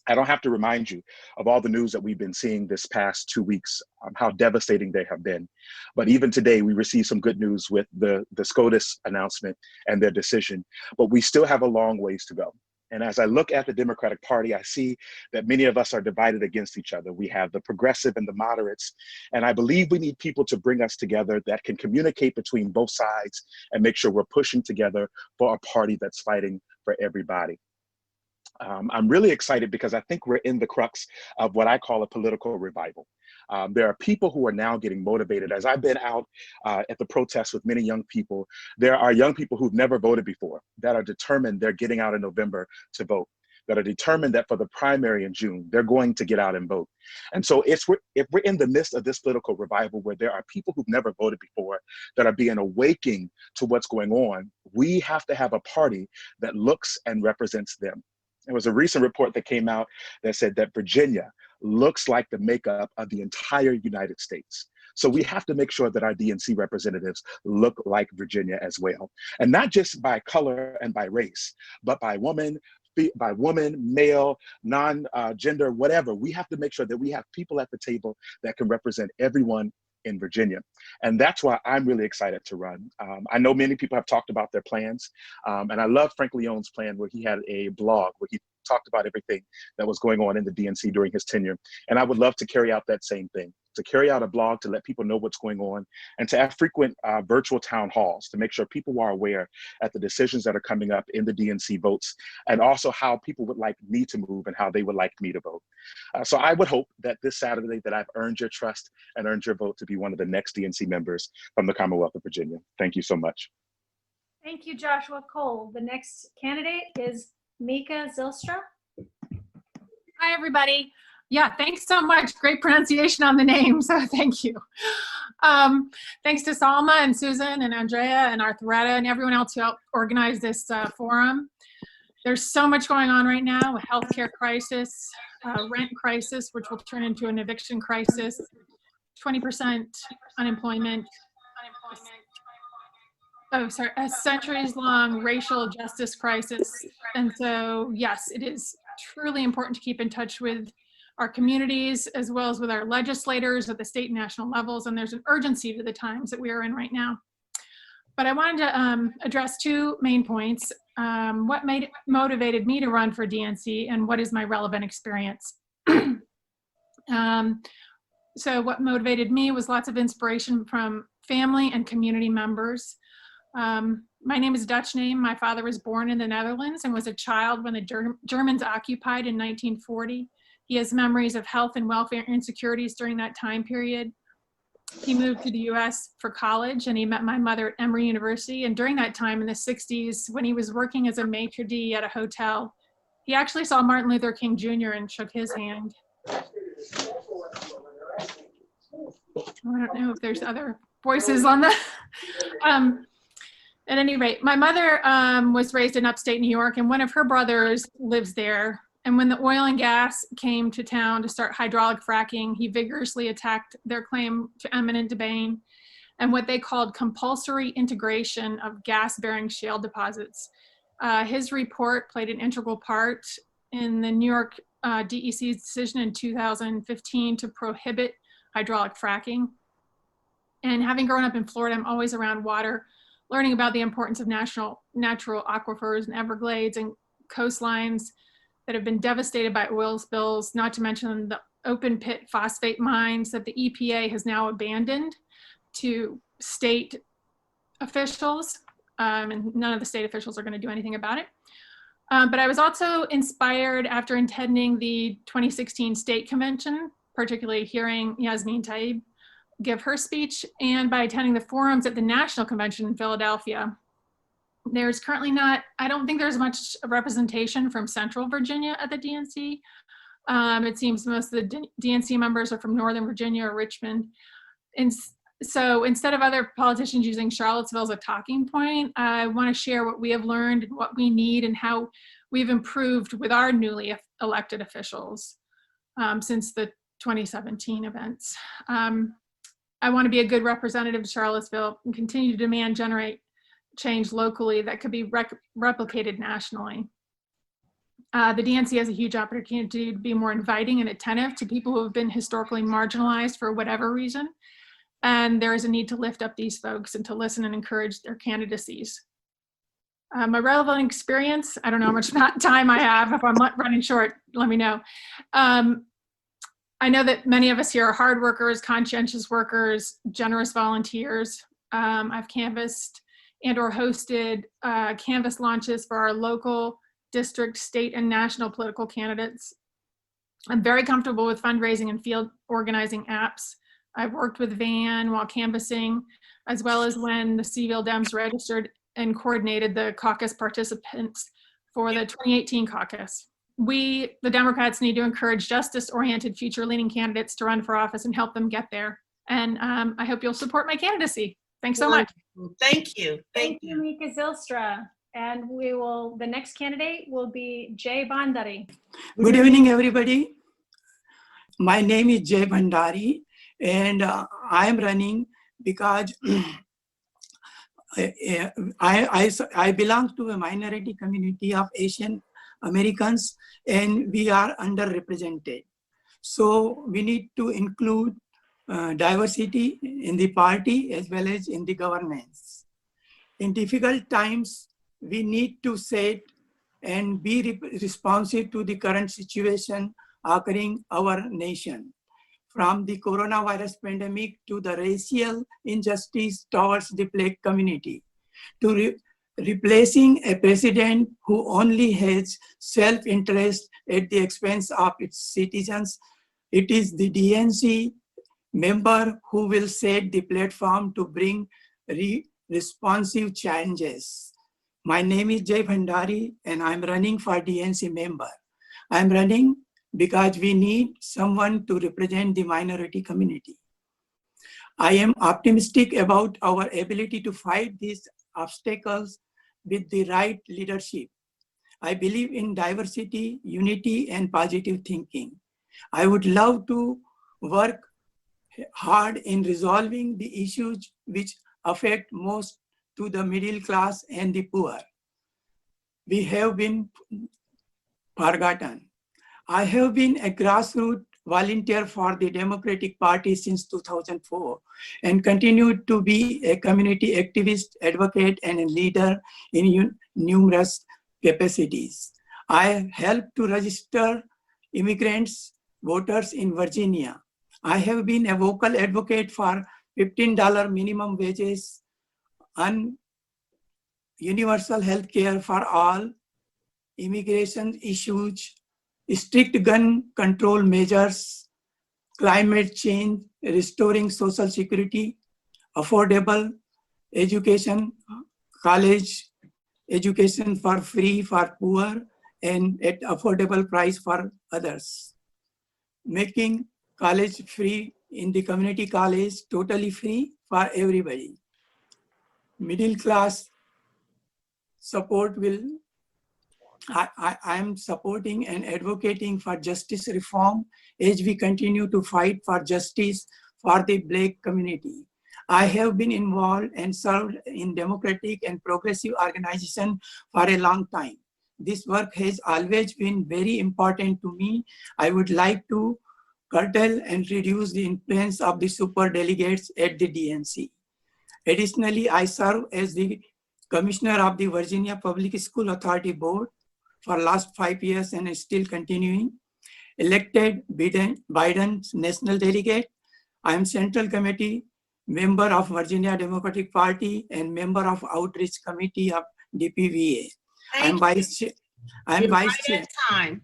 I don't have to remind you of all the news that we've been seeing this past 2 weeks, how devastating they have been. But even today, we received some good news with the SCOTUS announcement and their decision, but we still have a long ways to go. And as I look at the Democratic Party, I see that many of us are divided against each other. We have the progressive and the moderates. And I believe we need people to bring us together that can communicate between both sides and make sure we're pushing together for a party that's fighting for everybody. I'm really excited because I think we're in the crux of what I call a political revival. There are people who are now getting motivated. As I've been out at the protests with many young people, there are young people who've never voted before that are determined they're getting out in November to vote, that are determined that for the primary in June, they're going to get out and vote. And so if we're in the midst of this political revival where there are people who've never voted before that are being awakened to what's going on, we have to have a party that looks and represents them. There was a recent report that came out that said that Virginia looks like the makeup of the entire United States. So we have to make sure that our DNC representatives look like Virginia as well. And not just by color and by race, but by woman, male, non-gender, whatever. We have to make sure that we have people at the table that can represent everyone in Virginia. And that's why I'm really excited to run. I know many people have talked about their plans. And I love Frank Leone's plan where he had a blog where he talked about everything that was going on in the DNC during his tenure. And I would love to carry out that same thing, to carry out a blog to let people know what's going on and to have frequent virtual town halls to make sure people are aware at the decisions that are coming up in the DNC votes and also how people would like me to move and how they would like me to vote. So I would hope that this Saturday that I've earned your trust and earned your vote to be one of the next DNC members from the Commonwealth of Virginia. Thank you so much. Thank you, Joshua Cole. The next candidate is Meike Zylstra. Hi, everybody. Yeah, thanks so much. Great pronunciation on the name, so thank you. Thanks to Salma and Susan and Andrea and Arthuretta and everyone else who helped organize this forum. There's so much going on right now, a healthcare crisis, rent crisis, which will turn into an eviction crisis, 20% unemployment, a centuries-long racial justice crisis. And so, yes, it is truly important to keep in touch with our communities as well as with our legislators at the state and national levels. And there's an urgency to the times that we are in right now. But I wanted to address two main points. What motivated me to run for DNC and what is my relevant experience? So what motivated me was lots of inspiration from family and community members. My name is a Dutch name. My father was born in the Netherlands and was a child when the Germans occupied in 1940. He has memories of health and welfare insecurities during that time period. He moved to the US for college and he met my mother at Emory University. And during that time in the 60s, when he was working as a maitre d' at a hotel, he actually saw Martin Luther King Jr. and shook his hand. I don't know if there's other voices on the, at any rate, my mother was raised in upstate New York and one of her brothers lives there. And when the oil and gas came to town to start hydraulic fracking, he vigorously attacked their claim to eminent domain and what they called compulsory integration of gas-bearing shale deposits. His report played an integral part in the New York DEC's decision in 2015 to prohibit hydraulic fracking. And having grown up in Florida, I'm always around water, learning about the importance of natural aquifers and Everglades and coastlines that have been devastated by oil spills, not to mention the open pit phosphate mines that the EPA has now abandoned to state officials, and none of the state officials are going to do anything about it. But I was also inspired after attending the 2016 state convention, particularly hearing Yasmin Taib give her speech, and by attending the forums at the national convention in Philadelphia. There's currently not, I don't think there's much representation from Central Virginia at the DNC. It seems most of the DNC members are from Northern Virginia or Richmond. And so instead of other politicians using Charlottesville as a talking point, I want to share what we have learned and what we need and how we've improved with our newly elected officials since the 2017 events. I want to be a good representative of Charlottesville and continue to demand generate change locally that could be replicated nationally. The DNC has a huge opportunity to be more inviting and attentive to people who have been historically marginalized for whatever reason. And there is a need to lift up these folks and to listen and encourage their candidacies. My relevant experience, I don't know how much time I have. If I'm running short, let me know. I know that many of us here are hard workers, conscientious workers, generous volunteers. I've canvassed and or hosted canvas launches for our local, district, state, and national political candidates. I'm very comfortable with fundraising and field organizing apps. I've worked with Van while canvassing, as well as when the Seville Dems registered and coordinated the caucus participants for the 2018 caucus. We, the Democrats, need to encourage justice-oriented, future-leaning candidates to run for office and help them get there. And I hope you'll support my candidacy. Thanks so much. Thank you. Thank you, Meike Zylstra. And the next candidate will be Jay Bhandari. Good evening, everybody. My name is Jay Bhandari, and I am running because I belong to a minority community of Asian Americans, and we are underrepresented. So we need to include diversity in the party as well as in the governance. In difficult times, we need to set and be responsive to the current situation occurring in our nation. From the coronavirus pandemic to the racial injustice towards the Black community, to replacing a president who only has self-interest at the expense of its citizens. It is the DNC member who will set the platform to bring responsive changes. My name is Jay Bhandari and I'm running for DNC member. I'm running because we need someone to represent the minority community. I am optimistic about our ability to fight these obstacles with the right leadership. I believe in diversity, unity, and positive thinking. I would love to work hard in resolving the issues which affect most to the middle class and the poor. We have been forgotten. I have been a grassroots volunteer for the Democratic Party since 2004 and continued to be a community activist, advocate, and a leader in numerous capacities. I helped to register immigrants, voters in Virginia. I have been a vocal advocate for $15 minimum wages, universal health care for all, immigration issues, strict gun control measures, climate change, restoring social security, affordable education, college education for free for poor and at affordable price for others. Making college free in the community college, totally free for everybody. Middle class support will, I am supporting and advocating for justice reform as we continue to fight for justice for the Black community. I have been involved and served in democratic and progressive organizations for a long time. This work has always been very important to me. I would like to curtail and reduce the influence of the superdelegates at the DNC. Additionally, I serve as the Commissioner of the Virginia Public School Authority Board for last 5 years and is still continuing. Elected Biden's national delegate. I am Central Committee member of Virginia Democratic Party and member of Outreach Committee of DPVA. I'm vice chair. I'm vice chair. Time.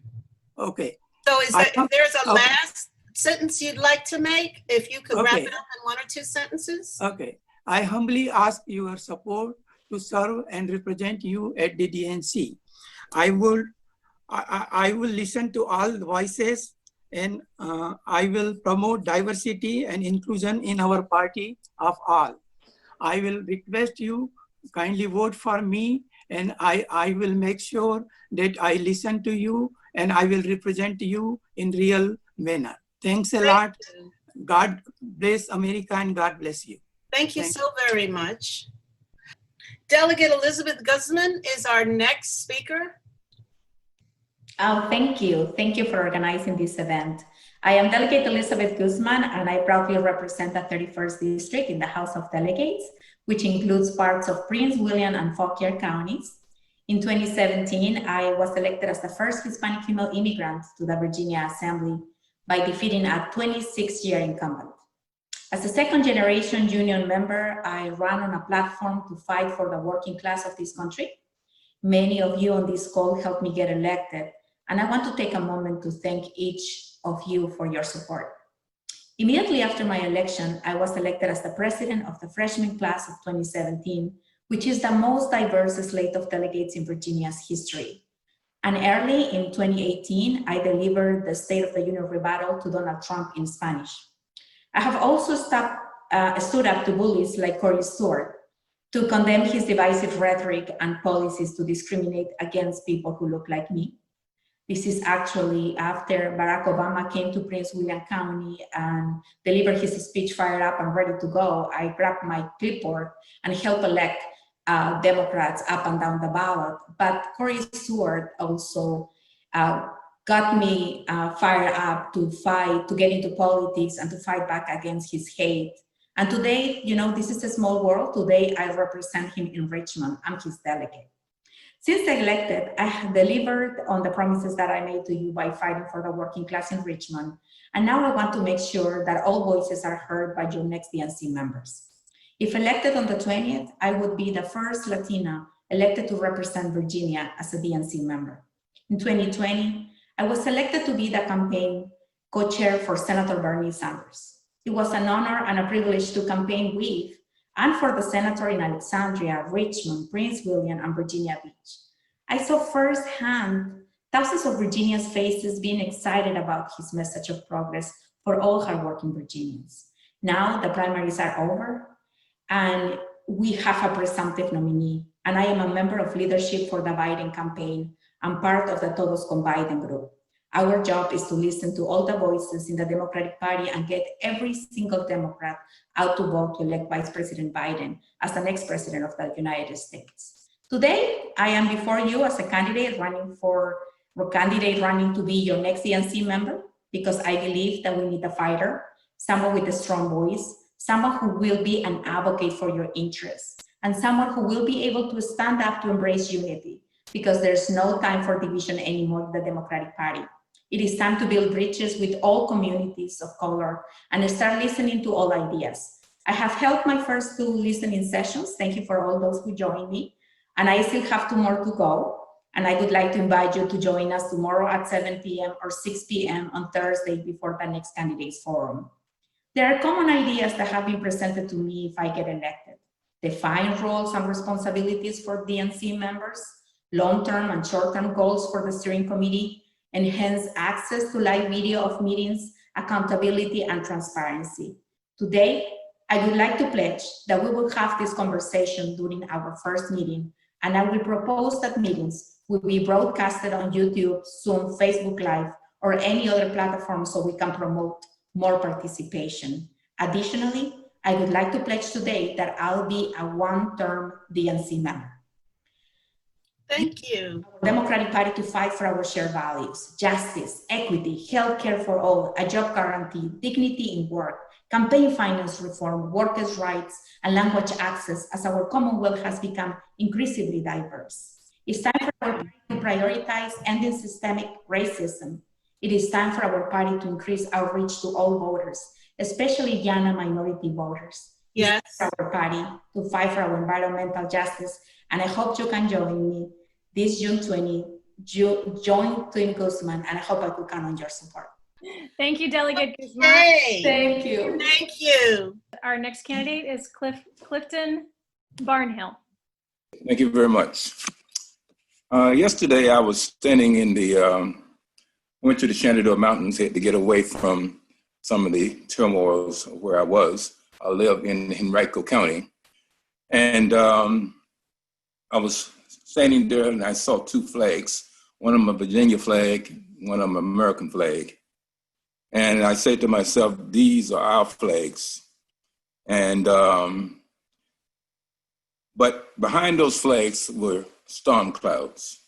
Okay. So is there, if there's a last sentence you'd like to make, if you could wrap it up in 1 or 2 sentences? Okay. I humbly ask your support to serve and represent you at the DNC. I will listen to all voices and I will promote diversity and inclusion in our party of all. I will request you kindly vote for me and I will make sure that I listen to you and I will represent you in real manner. Thanks a lot. God bless America and God bless you. Thank you so very much. Delegate Elizabeth Guzman is our next speaker. Oh, thank you. Thank you for organizing this event. I am Delegate Elizabeth Guzman, and I proudly represent the 31st District in the House of Delegates, which includes parts of Prince William and Fauquier counties. In 2017, I was elected as the first Hispanic female immigrant to the Virginia Assembly by defeating a 26-year incumbent. As a second-generation union member, I ran on a platform to fight for the working class of this country. Many of you on this call helped me get elected, and I want to take a moment to thank each of you for your support. Immediately after my election, I was elected as the president of the freshman class of 2017, which is the most diverse slate of delegates in Virginia's history. And early in 2018, I delivered the State of the Union rebuttal to Donald Trump in Spanish. I have also stood up to bullies like Corey Stewart to condemn his divisive rhetoric and policies to discriminate against people who look like me. This is actually after Barack Obama came to Prince William County and delivered his speech fired up and ready to go. I grabbed my clipboard and helped elect Democrats up and down the ballot. But Corey Stewart also got me fired up to fight, to get into politics and to fight back against his hate. And today, you know, this is a small world. Today, I represent him in Richmond. I'm his delegate. Since elected, I have delivered on the promises that I made to you by fighting for the working class in Richmond. And now I want to make sure that all voices are heard by your next DNC members. If elected on the 20th, I would be the first Latina elected to represent Virginia as a DNC member. In 2020, I was elected to be the campaign co-chair for Senator Bernie Sanders. It was an honor and a privilege to campaign with and for the senator in Alexandria, Richmond, Prince William, and Virginia Beach. I saw firsthand thousands of Virginians faces being excited about his message of progress for all hardworking Virginians. Now the primaries are over and we have a presumptive nominee, and I am a member of leadership for the Biden campaign and part of the Todos con Biden group. Our job is to listen to all the voices in the Democratic Party and get every single Democrat out to vote to elect Vice President Biden as the next president of the United States. Today, I am before you as a candidate running to be your next DNC member, because I believe that we need a fighter, someone with a strong voice, someone who will be an advocate for your interests, and someone who will be able to stand up to embrace unity, because there's no time for division anymore in the Democratic Party. It is time to build bridges with all communities of color and start listening to all ideas. I have held my first 2 listening sessions. Thank you for all those who joined me. And I still have 2 more to go. And I would like to invite you to join us tomorrow at 7 p.m. or 6 p.m. on Thursday before the next candidates forum. There are common ideas that have been presented to me if I get elected. Define roles and responsibilities for DNC members, long-term and short-term goals for the steering committee, enhance access to live video of meetings, accountability, and transparency. Today, I would like to pledge that we will have this conversation during our first meeting, and I will propose that meetings will be broadcasted on YouTube, Zoom, Facebook Live, or any other platform so we can promote more participation. Additionally, I would like to pledge today that I'll be a 1-term DNC member. Thank you. Democratic Party to fight for our shared values: justice, equity, healthcare for all, a job guarantee, dignity in work, campaign finance reform, workers' rights, and language access as our Commonwealth has become increasingly diverse. It's time for our party to prioritize ending systemic racism. It is time for our party to increase outreach to all voters, especially young and minority voters. Yes. It's time for our party to fight for our environmental justice, and I hope you can join me this June 20, join Team Guzman, and I hope I could count on your support. Thank you, Delegate Guzman. Hey, Thank you. thank you. Our next candidate is Clifton Barnhill. Thank you very much. Yesterday, I was standing in went to the Shenandoah Mountains, had to get away from some of the turmoils where I was. I live in Henrico County. And I was standing there and I saw 2 flags, one of them a Virginia flag, one of them an American flag. And I said to myself, these are our flags. And, but behind those flags were storm clouds.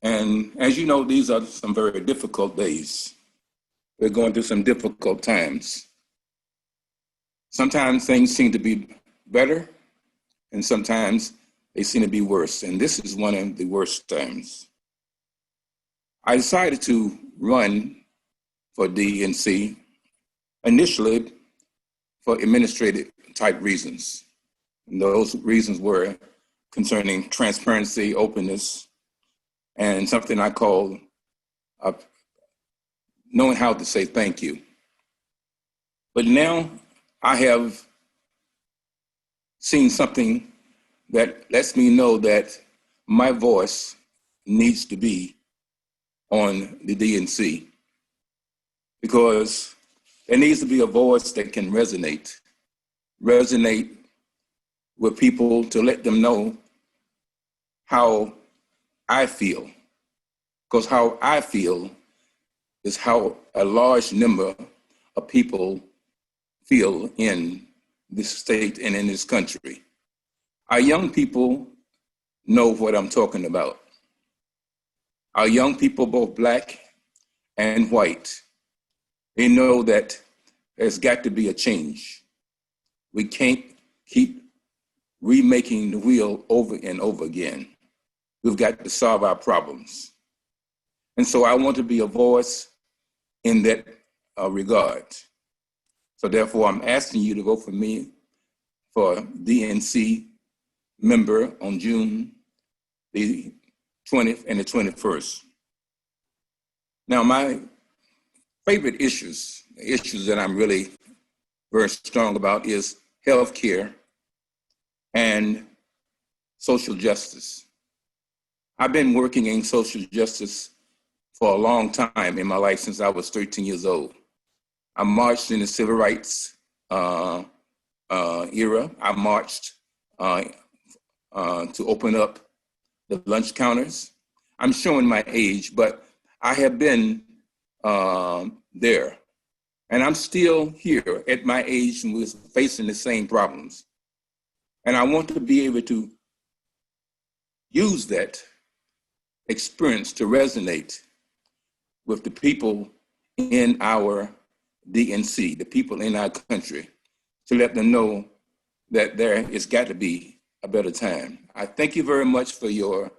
And as you know, these are some very difficult days. We're going through some difficult times. Sometimes things seem to be better, and sometimes they seem to be worse. And this is one of the worst times. I decided to run for DNC initially for administrative type reasons. And those reasons were concerning transparency, openness, and something I call knowing how to say thank you. But now I have seen something that lets me know that my voice needs to be on the DNC, because there needs to be a voice that can resonate with people, to let them know how I feel, because how I feel is how a large number of people feel in this state and in this country. Our young people know what I'm talking about. Our young people, both Black and white, they know that there's got to be a change. We can't keep remaking the wheel over and over again. We've got to solve our problems. And so I want to be a voice in that regard. So therefore, I'm asking you to vote for me for DNC member on June the 20th and the 21st. Now, my favorite issues that I'm really very strong about is healthcare and social justice. I've been working in social justice for a long time in my life, since I was 13 years old. I marched in the civil rights era. I marched to open up the lunch counters. I'm showing my age, but I have been there. And I'm still here at my age and we're facing the same problems. And I want to be able to use that experience to resonate with the people in our DNC, the people in our country, to let them know that there has got to be a better time. I thank you very much for your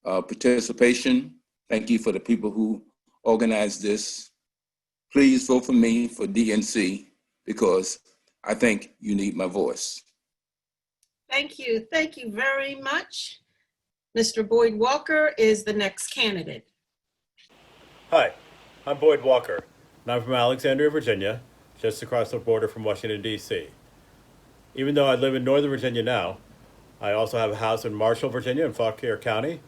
participation. Thank you for the people who organized this. Please vote for me for DNC because I think you need my voice. Thank you. Thank you very much. Mr. Boyd Walker is the next candidate. Hi, I'm Boyd Walker, and I'm from Alexandria, Virginia, just across the border from Washington, D.C. Even though I live in Northern Virginia now, I also have a house in Marshall, Virginia, in Fauquier County,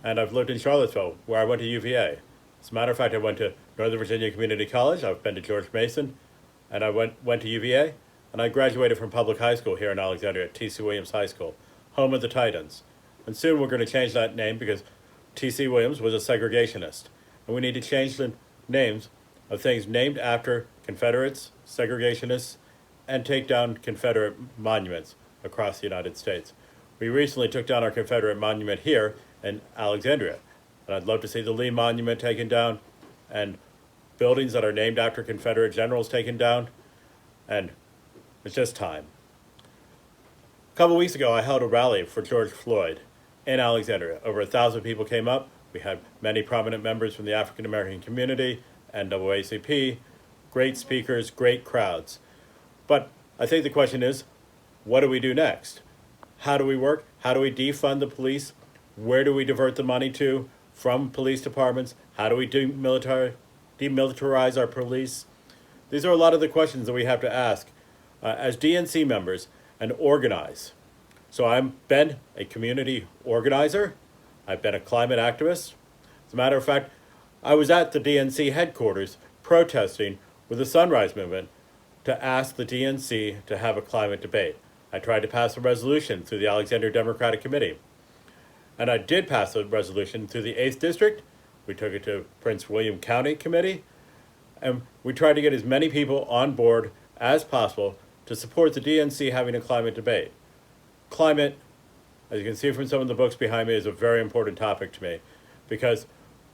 and I've lived in Charlottesville, where I went to UVA. As a matter of fact, I went to Northern Virginia Community College, I've been to George Mason, and I went to UVA, and I graduated from public high school here in Alexandria at T.C. Williams High School, home of the Titans. And soon we're going to change that name because T.C. Williams was a segregationist. And we need to change the names of things named after Confederates, segregationists, and take down Confederate monuments across the United States. We recently took down our Confederate monument here in Alexandria. And I'd love to see the Lee Monument taken down and buildings that are named after Confederate generals taken down. And it's just time. A couple weeks ago, I held a rally for George Floyd in Alexandria. Over 1,000 people came up. We had many prominent members from the African American community, NAACP, great speakers, great crowds. But I think the question is, what do we do next? How do we work? How do we defund the police? Where do we divert the money to from police departments? How do we demilitarize our police? These are a lot of the questions that we have to ask as DNC members and organize. So I've been a community organizer. I've been a climate activist. As a matter of fact, I was at the DNC headquarters protesting with the Sunrise Movement to ask the DNC to have a climate debate. I tried to pass a resolution through the Alexandria Democratic Committee. And I did pass a resolution through the 8th District. We took it to Prince William County Committee. And we tried to get as many people on board as possible to support the DNC having a climate debate. Climate, as you can see from some of the books behind me, is a very important topic to me because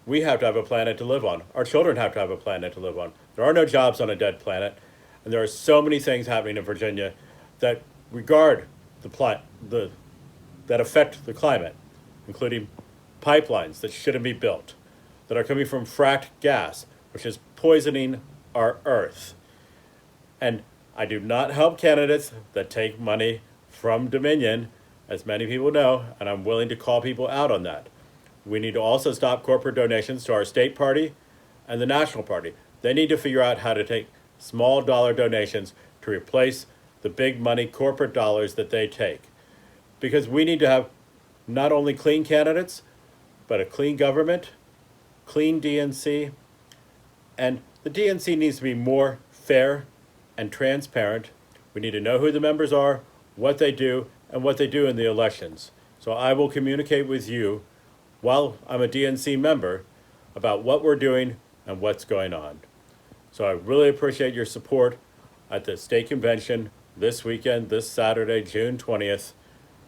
we have to have a planet to live on. Our children have to have a planet to live on. There are no jobs on a dead planet, and there are so many things happening in Virginia that regard that affect the climate, including pipelines that shouldn't be built, that are coming from fracked gas, which is poisoning our earth. And I do not help candidates that take money from Dominion, as many people know, and I'm willing to call people out on that. We need to also stop corporate donations to our state party and the national party. They need to figure out how to take small dollar donations to replace the big money corporate dollars that they take. Because we need to have not only clean candidates, but a clean government, clean DNC, and the DNC needs to be more fair and transparent. We need to know who the members are, what they do, and what they do in the elections. So I will communicate with you while I'm a DNC member about what we're doing and what's going on. So I really appreciate your support at the state convention this weekend, this Saturday, June 20th,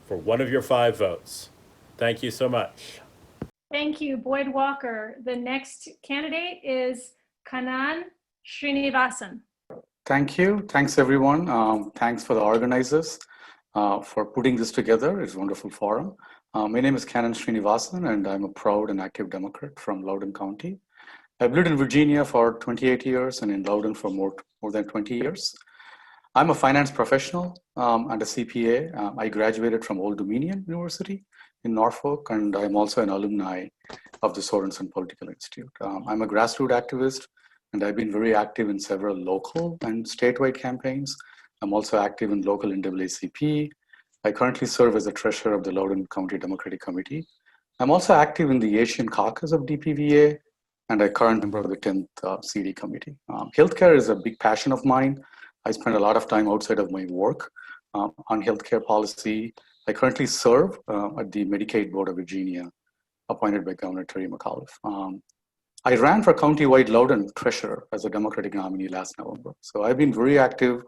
for one of your 5 votes. Thank you so much. Thank you, Boyd Walker. The next candidate is Kannan Srinivasan. Thank you. Thanks, everyone. Thanks for the organizers for putting this together. It's a wonderful forum. My name is Kannan Srinivasan, and I'm a proud and active Democrat from Loudoun County. I've lived in Virginia for 28 years and in Loudoun for more than 20 years. I'm a finance professional and a CPA. I graduated from Old Dominion University in Norfolk, and I'm also an alumni of the Sorensen Political Institute. I'm a grassroots activist, and I've been very active in several local and statewide campaigns. I'm also active in local NAACP. I currently serve as the treasurer of the Loudoun County Democratic Committee. I'm also active in the Asian caucus of DPVA, and a current member of the 10th CD committee. Healthcare is a big passion of mine. I spend a lot of time outside of my work on healthcare policy. I currently serve at the Medicaid Board of Virginia, appointed by Governor Terry McAuliffe. I ran for countywide Loudoun treasurer as a Democratic nominee last November. So I've been very active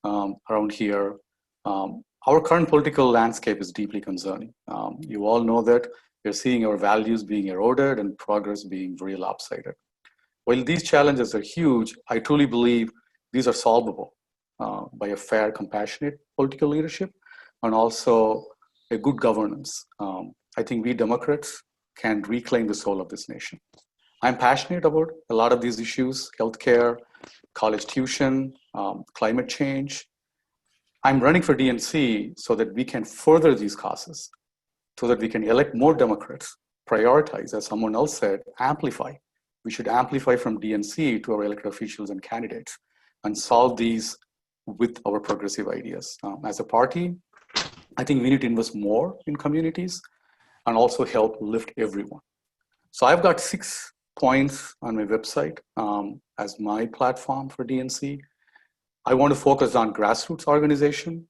around here. Our current political landscape is deeply concerning. You all know that we're seeing our values being eroded and progress being very lopsided. While these challenges are huge, I truly believe these are solvable by a fair, compassionate political leadership and also a good governance. I think we Democrats can reclaim the soul of this nation. I'm passionate about a lot of these issues: healthcare, college tuition, climate change. I'm running for DNC so that we can further these causes, so that we can elect more Democrats, prioritize, as someone else said, amplify. We should amplify from DNC to our elected officials and candidates and solve these with our progressive ideas. As a party, I think we need to invest more in communities and also help lift everyone. So I've got 6 points on my website as my platform for DNC. I want to focus on grassroots organization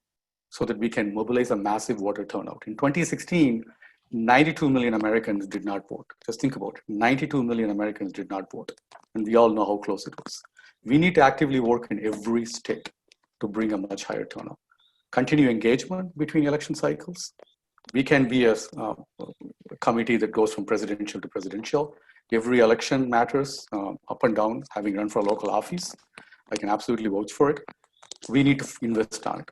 so that we can mobilize a massive voter turnout. In 2016, 92 million Americans did not vote. Just think about it. 92 million Americans did not vote. And we all know how close it was. We need to actively work in every state to bring a much higher turnout. Continue engagement between election cycles. We can be a committee that goes from presidential to presidential. Every election matters up and down. Having run for a local office, I can absolutely vouch for it. We need to invest on it.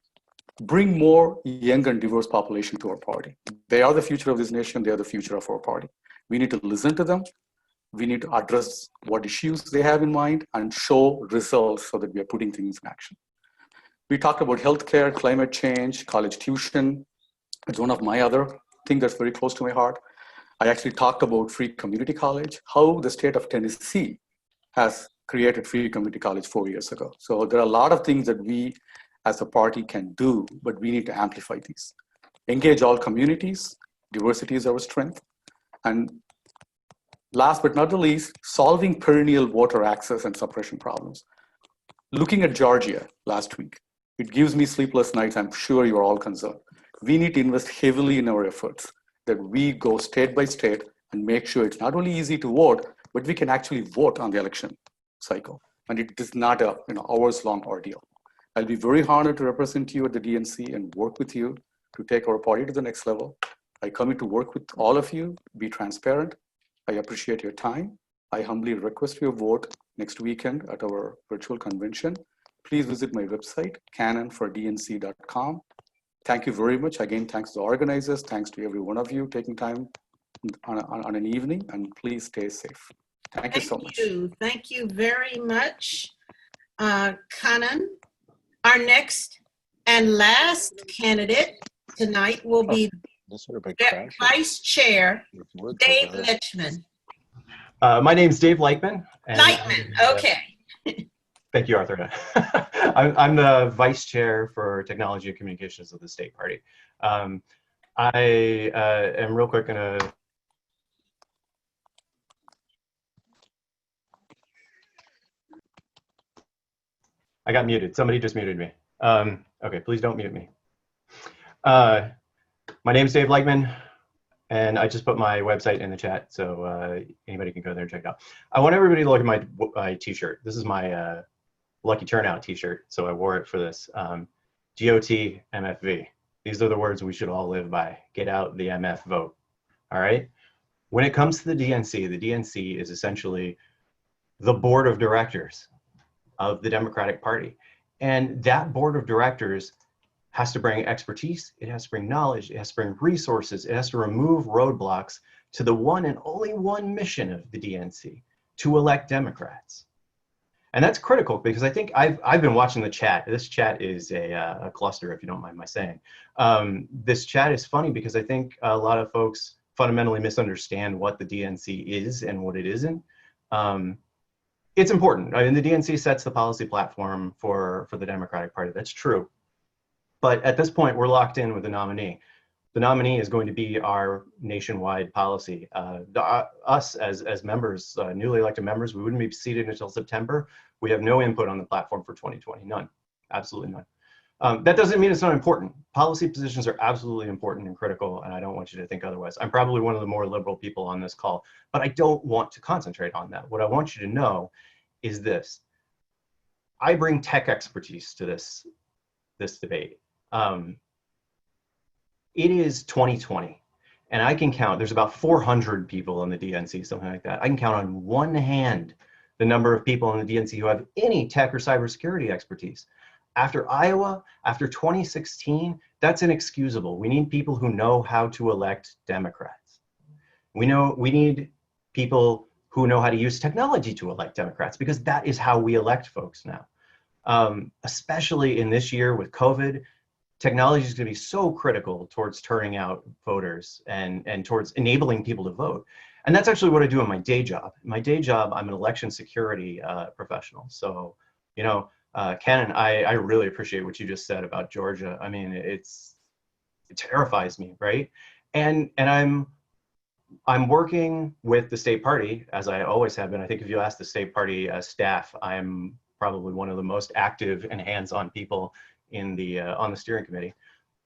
Bring more young and diverse population to our party. They are the future of this nation. They are the future of our party. We need to listen to them. We need to address what issues they have in mind and show results so that we are putting things in action. We talked about healthcare, climate change, college tuition. It's one of my other things that's very close to my heart. I actually talked about free community college, how the state of Tennessee has created free community college 4 years ago. So there are a lot of things that we as a party can do, but we need to amplify these. Engage all communities. Diversity is our strength. And last but not the least, solving perennial voter access and suppression problems. Looking at Georgia last week, it gives me sleepless nights. I'm sure you're all concerned. We need to invest heavily in our efforts that we go state by state and make sure it's not only easy to vote, but we can actually vote on the election cycle. And it is not a hours-long ordeal. I'll be very honored to represent you at the DNC and work with you to take our party to the next level. I commit to work with all of you, be transparent. I appreciate your time. I humbly request your vote next weekend at our virtual convention. Please visit my website, kannanfordnc.com. Thank you very much. Again, thanks to the organizers. Thanks to every one of you taking time on an evening, and please stay safe. Thank you so much. Thank you very much, Kannan. Our next and last candidate tonight will be Vice Chair Dave Leichtman. My name's Dave Leichtman. Leichtman, okay. Thank you, Arthur. I'm the Vice Chair for Technology and Communications of the state party. I am real quick gonna. I got muted. Somebody just muted me. Okay, please don't mute me. My name's Dave Leichtman, and I just put my website in the chat, so anybody can go there and check it out. I want everybody to look at my t-shirt. This is my Lucky Turnout t-shirt, so I wore it for this. GOT MFV. These are the words we should all live by. Get out the MF vote. All right? When it comes to the DNC is essentially the board of directors of the Democratic Party. And that board of directors has to bring expertise, it has to bring knowledge, it has to bring resources, it has to remove roadblocks to the one and only one mission of the DNC, to elect Democrats. And that's critical because I think I've been watching the chat. This chat is a cluster, if you don't mind my saying. This chat is funny because I think a lot of folks fundamentally misunderstand what the DNC is and what it isn't. It's important. I mean, the DNC sets the policy platform for the Democratic Party. That's true. But at this point, we're locked in with the nominee. the nominee is going to be our nationwide policy. Us as members, newly elected members, we wouldn't be seated until September. We have no input on the platform for 2020, none, absolutely none. That doesn't mean it's not important. Policy positions are absolutely important and critical, and I don't want you to think otherwise. I'm probably one of the more liberal people on this call, but I don't want to concentrate on that. What I want you to know is this. I bring tech expertise to this debate. It is 2020, and I can count, there's about 400 people in the DNC, something like that. I can count on one hand the number of people in the DNC who have any tech or cybersecurity expertise. After Iowa, after 2016, that's inexcusable. We need people who know how to elect Democrats. We need people who know how to use technology to elect Democrats, because that is how we elect folks now. Especially in this year with COVID, technology is going to be so critical towards turning out voters and towards enabling people to vote. And that's actually what I do in my day job. In my day job, I'm an election security professional. So, you know, Kannan, I really appreciate what you just said about Georgia. I mean, it terrifies me, right? And I'm working with the state party, as I always have been. I think if you ask the state party staff, I'm probably one of the most active and hands-on people in the on the steering committee.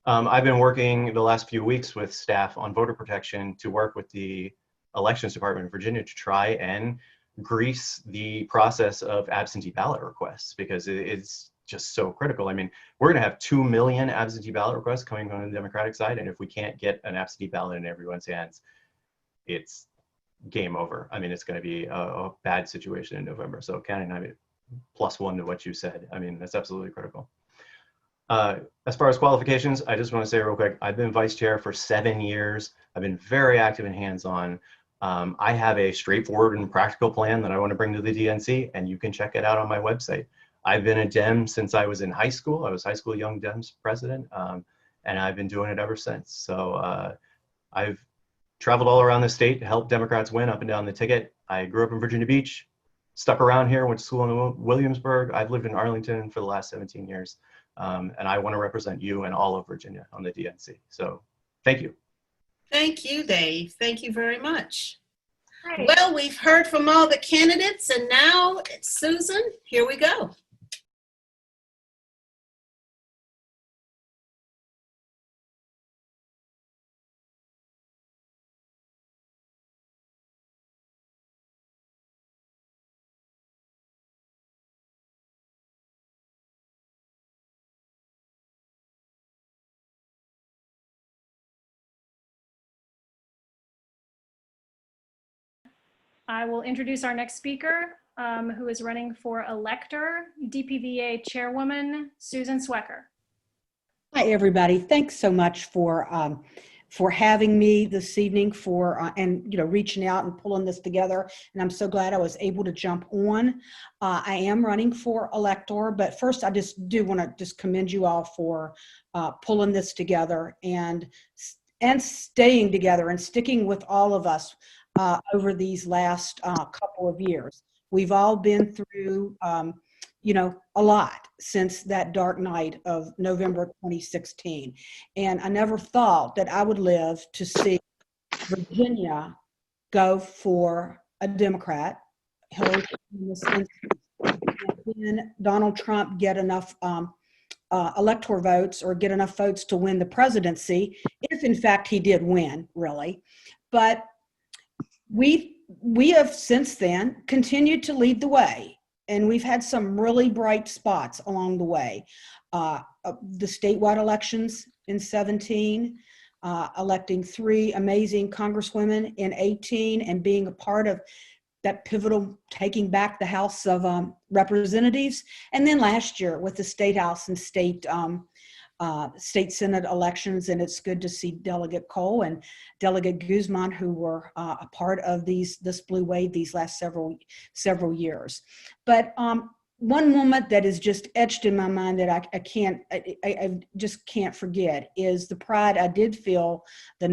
I've been working the last few weeks with staff on voter protection to work with the elections department in Virginia to try and grease the process of absentee ballot requests, because it's just so critical. I mean, we're going to have 2 million absentee ballot requests coming from the Democratic side, and if we can't get an absentee ballot in everyone's hands, it's game over. I mean, it's going to be a bad situation in November. So Kannan, I mean, +1 to what you said. I mean, that's absolutely critical. As far as qualifications, I just want to say real quick, I've been vice chair for 7 years. I've been very active and hands-on. I have a straightforward and practical plan that I want to bring to the DNC, and you can check it out on my website. I've been a Dem since I was in high school. I was high school Young Dems president, and I've been doing it ever since. So I've traveled all around the state to help Democrats win up and down the ticket. I grew up in Virginia Beach, stuck around here, went to school in Williamsburg. I've lived in Arlington for the last 17 years. And I want to represent you and all of Virginia on the DNC. So thank you. Thank you, Dave. Thank you very much. Right. Well, we've heard from all the candidates, and now it's Susan. Here we go. I will introduce our next speaker, who is running for Elector, DPVA Chairwoman, Susan Swecker. Hi, everybody. Thanks so much for having me this evening, and reaching out and pulling this together. And I'm so glad I was able to jump on. I am running for Elector, but first I just do want to just commend you all for pulling this together and staying together and sticking with all of us over these last couple of years. We've all been through, a lot since that dark night of November 2016. And I never thought that I would live to see Virginia go for a Democrat, Hillary Clinton, and then Donald Trump get enough electoral votes or get enough votes to win the presidency, if in fact he did win, really. But we have since then continued to lead the way, and we've had some really bright spots along the way. The statewide elections in 17, electing 3 amazing congresswomen in 18, and being a part of that pivotal taking back the House of Representatives. And then last year with the State House and State Senate elections, and it's good to see Delegate Cole and Delegate Guzman, who were a part of this blue wave these last several years. But one moment that is just etched in my mind that I just can't forget is the pride I did feel the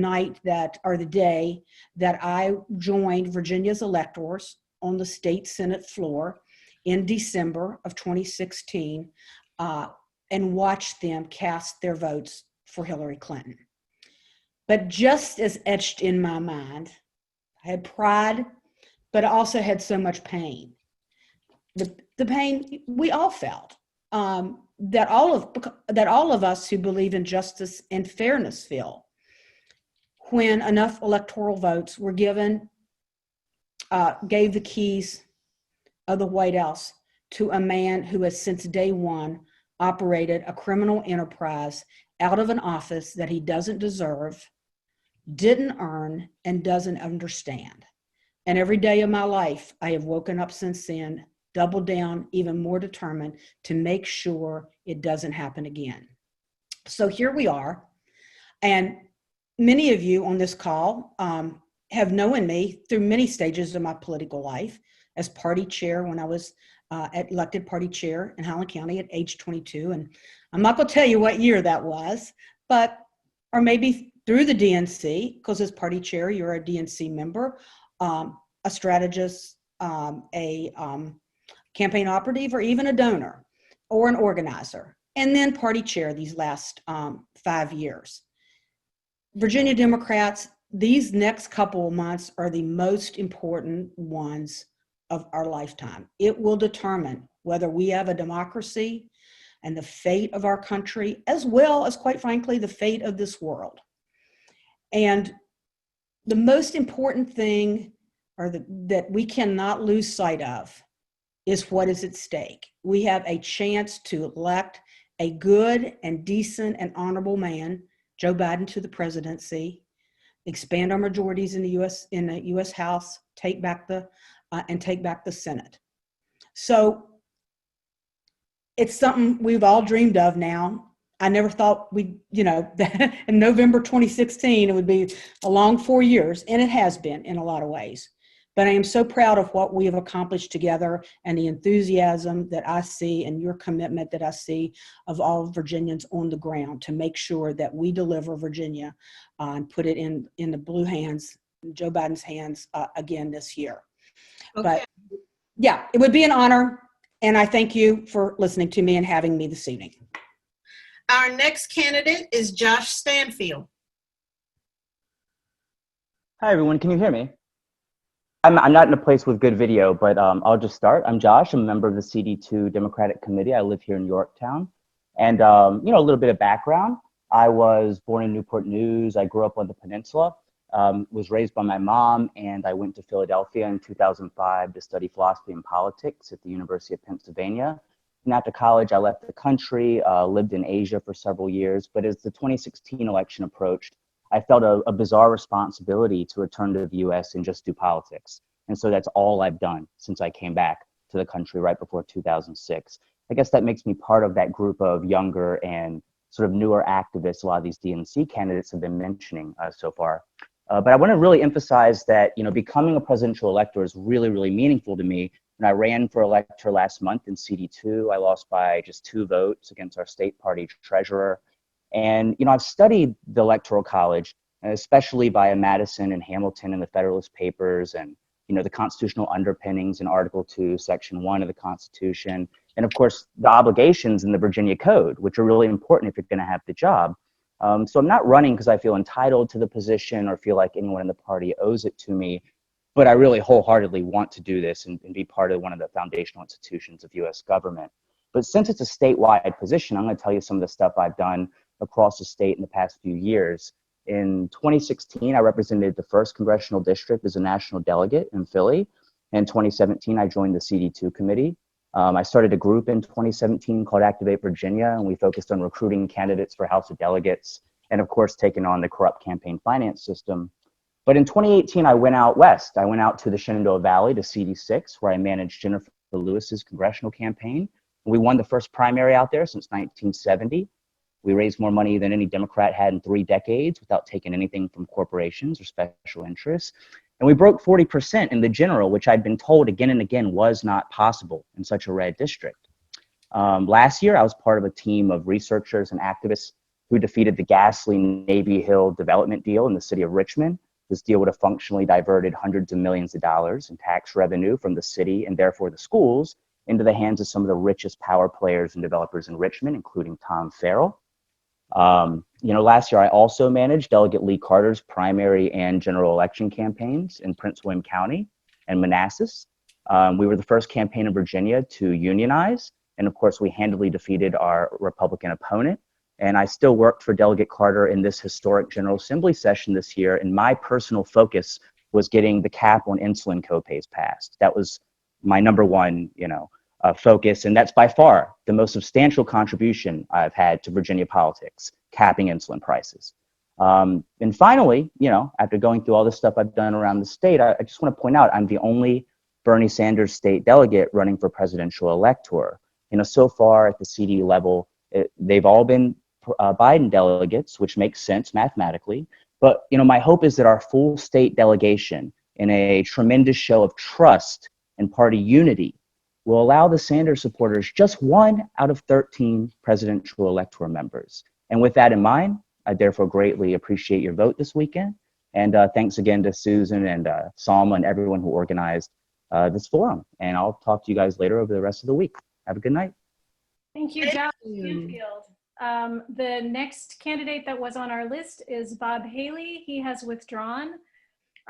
day that I joined Virginia's electors on the state Senate floor in December of 2016. And watch them cast their votes for Hillary Clinton. But just as etched in my mind, I had pride, but I also had so much pain. The pain we all felt, that all of us who believe in justice and fairness feel when enough electoral votes were given, gave the keys of the White House to a man who has since day one operated a criminal enterprise out of an office that he doesn't deserve, didn't earn, and doesn't understand. And every day of my life, I have woken up since then, doubled down, even more determined to make sure it doesn't happen again. So here we are. And many of you on this call have known me through many stages of my political life as party chair when I was elected party chair in Howland County at age 22. And I'm not going to tell you what year that was, but, or maybe through the DNC, because as party chair, you're a DNC member, a strategist, a campaign operative, or even a donor or an organizer, and then party chair these last 5 years. Virginia Democrats, these next couple of months are the most important ones of our lifetime. It will determine whether we have a democracy and the fate of our country, as well as, quite frankly, the fate of this world. And the most important thing that we cannot lose sight of is what is at stake. We have a chance to elect a good and decent and honorable man, Joe Biden, to the presidency, expand our majorities in the U.S. House, take back the Senate. So it's something we've all dreamed of now. I never thought that in November 2016 it would be a long 4 years, and it has been in a lot of ways. But I am so proud of what we have accomplished together and the enthusiasm that I see and your commitment that I see of all Virginians on the ground to make sure that we deliver Virginia and put it in the blue hands, Joe Biden's hands again this year. Okay. But yeah, it would be an honor. And I thank you for listening to me and having me this evening. Our next candidate is Josh Stanfield. Hi, everyone. Can you hear me? I'm not in a place with good video, but I'll just start. I'm Josh. I'm a member of the CD2 Democratic Committee. I live here in Yorktown. And, a little bit of background. I was born in Newport News. I grew up on the peninsula, was raised by my mom, and I went to Philadelphia in 2005 to study philosophy and politics at the University of Pennsylvania. And after college, I left the country, lived in Asia for several years. But as the 2016 election approached, I felt a bizarre responsibility to return to the US and just do politics. And so that's all I've done since I came back to the country right before 2006. I guess that makes me part of that group of younger and sort of newer activists a lot of these DNC candidates have been mentioning so far. But I want to really emphasize that, becoming a presidential elector is really, really meaningful to me. When I ran for elector last month in CD2, I lost by just 2 votes against our state party treasurer. And, I've studied the Electoral College, especially via Madison and Hamilton and the Federalist Papers and, the constitutional underpinnings in Article 2, Section 1 of the Constitution. And of course, the obligations in the Virginia Code, which are really important if you're going to have the job. So I'm not running because I feel entitled to the position or feel like anyone in the party owes it to me, but I really wholeheartedly want to do this and be part of one of the foundational institutions of U.S. government. But since it's a statewide position, I'm going to tell you some of the stuff I've done across the state in the past few years. In 2016, I represented the 1st Congressional District as a national delegate in Philly. In 2017, I joined the CD2 committee. I started a group in 2017 called Activate Virginia, and we focused on recruiting candidates for House of Delegates and, of course, taking on the corrupt campaign finance system. But in 2018, I went out west. I went out to the Shenandoah Valley to CD6, where I managed Jennifer Lewis's congressional campaign. We won the first primary out there since 1970. We raised more money than any Democrat had in 3 decades without taking anything from corporations or special interests. And we broke 40% in the general, which I'd been told again and again was not possible in such a red district. Last year, I was part of a team of researchers and activists who defeated the ghastly Navy Hill development deal in the city of Richmond. This deal would have functionally diverted hundreds of millions of dollars in tax revenue from the city and therefore the schools into the hands of some of the richest power players and developers in Richmond, including Tom Farrell. Last year I also managed Delegate Lee Carter's primary and general election campaigns in Prince William County and Manassas. We were the first campaign in Virginia to unionize, and of course we handily defeated our Republican opponent. And I still worked for Delegate Carter in this historic General Assembly session this year, and my personal focus was getting the cap on insulin copays passed. That was my number one, focus, and that's by far the most substantial contribution I've had to Virginia politics, capping insulin prices. And finally, after going through all this stuff I've done around the state, I just want to point out I'm the only Bernie Sanders state delegate running for presidential elector. So far at the CD level, they've all been Biden delegates, which makes sense mathematically. But my hope is that our full state delegation, in a tremendous show of trust and party unity, will allow the Sanders supporters just 1 out of 13 presidential electoral members. And with that in mind, I therefore greatly appreciate your vote this weekend. And thanks again to Susan and Salma and everyone who organized this forum. And I'll talk to you guys later over the rest of the week. Have a good night. Thank you, Josh Stanfield. The next candidate that was on our list is Bob Haley. He has withdrawn.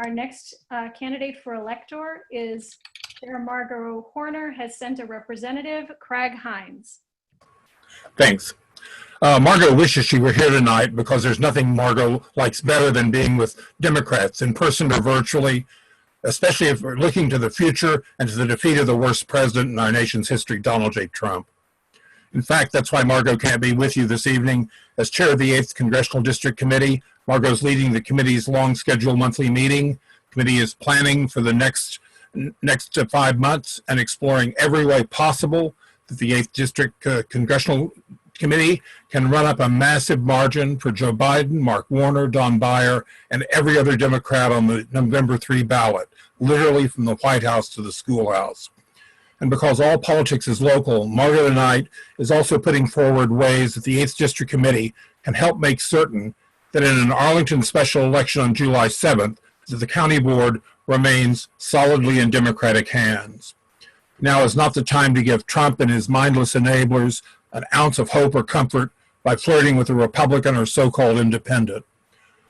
Our next candidate for elector is Chair Margot Horner has sent a representative, Craig Hines. Thanks. Margot wishes she were here tonight because there's nothing Margot likes better than being with Democrats in person or virtually, especially if we're looking to the future and to the defeat of the worst president in our nation's history, Donald J. Trump. In fact, that's why Margot can't be with you this evening. As chair of the 8th Congressional District Committee, Margot's leading the committee's long scheduled monthly meeting. The committee is planning for the next 5 months and exploring every way possible that the 8th District Congressional Committee can run up a massive margin for Joe Biden, Mark Warner, Don Beyer, and every other Democrat on the November 3 ballot, literally from the White House to the schoolhouse. And because all politics is local, Margot tonight is also putting forward ways that the 8th District Committee can help make certain that in an Arlington special election on July 7th, that the county board remains solidly in Democratic hands. Now is not the time to give Trump and his mindless enablers an ounce of hope or comfort by flirting with a Republican or so-called independent.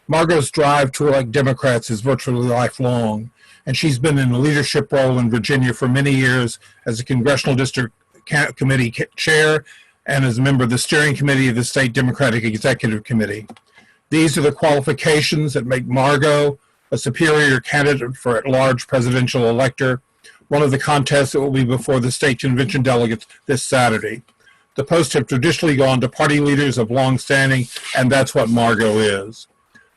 Margot's drive to elect Democrats is virtually lifelong, and she's been in a leadership role in Virginia for many years as a Congressional District Committee chair and as a member of the steering committee of the State Democratic Executive Committee. These are the qualifications that make Margot a superior candidate for at-large presidential elector, one of the contests that will be before the state convention delegates this Saturday. The posts have traditionally gone to party leaders of long standing, and that's what Margot is.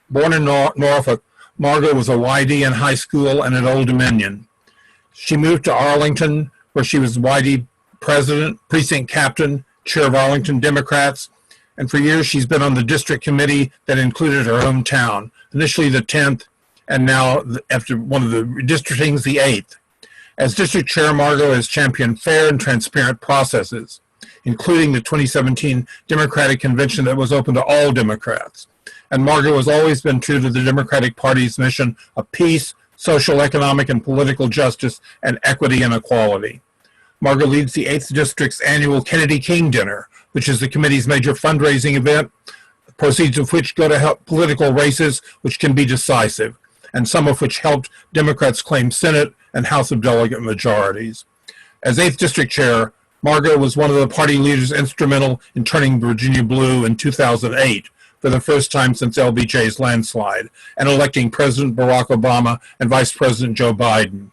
Born in Norfolk, Margot was a YD in high school and at Old Dominion. She moved to Arlington, where she was YD president, precinct captain, chair of Arlington Democrats, and for years she's been on the district committee that included her hometown, initially the 10th, and now, after one of the redistrictings, the 8th. As district chair, Margot has championed fair and transparent processes, including the 2017 Democratic Convention that was open to all Democrats. And Margot has always been true to the Democratic Party's mission of peace, social, economic, and political justice, and equity and equality. Margot leads the 8th District's annual Kennedy King Dinner, which is the committee's major fundraising event, proceeds of which go to help political races which can be decisive, and some of which helped Democrats claim Senate and House of Delegate majorities. As 8th District Chair, Margot was one of the party leaders instrumental in turning Virginia blue in 2008 for the first time since LBJ's landslide and electing President Barack Obama and Vice President Joe Biden.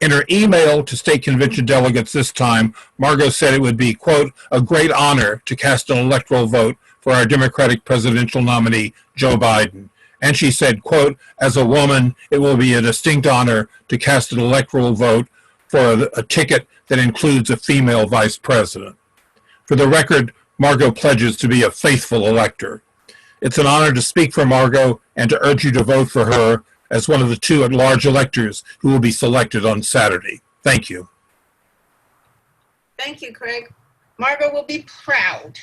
In her email to state convention delegates this time, Margot said it would be, quote, a great honor to cast an electoral vote for our Democratic presidential nominee, Joe Biden. And she said, quote, as a woman, it will be a distinct honor to cast an electoral vote for a ticket that includes a female vice president. For the record, Margot pledges to be a faithful elector. It's an honor to speak for Margot and to urge you to vote for her as one of the 2 at-large electors who will be selected on Saturday. Thank you. Thank you, Craig. Margot will be proud.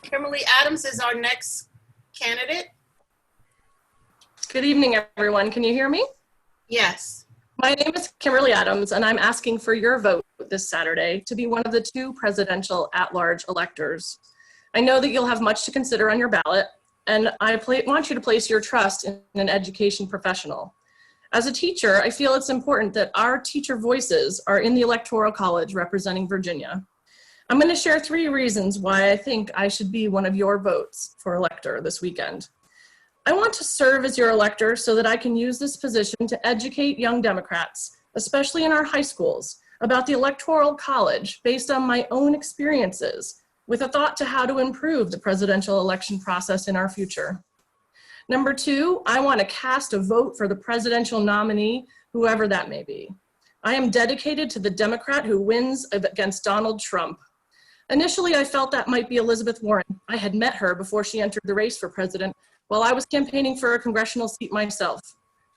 Kimberly Adams is our next candidate. Good evening, everyone. Can you hear me? Yes. My name is Kimberly Adams, and I'm asking for your vote this Saturday to be one of the 2 presidential at-large electors. I know that you'll have much to consider on your ballot, and I want you to place your trust in an education professional. As a teacher, I feel it's important that our teacher voices are in the Electoral College representing Virginia. I'm going to share 3 reasons why I think I should be one of your votes for elector this weekend. I want to serve as your elector so that I can use this position to educate young Democrats, especially in our high schools, about the Electoral College based on my own experiences, with a thought to how to improve the presidential election process in our future. Number 2, I want to cast a vote for the presidential nominee, whoever that may be. I am dedicated to the Democrat who wins against Donald Trump. Initially, I felt that might be Elizabeth Warren. I had met her before she entered the race for president while I was campaigning for a congressional seat myself,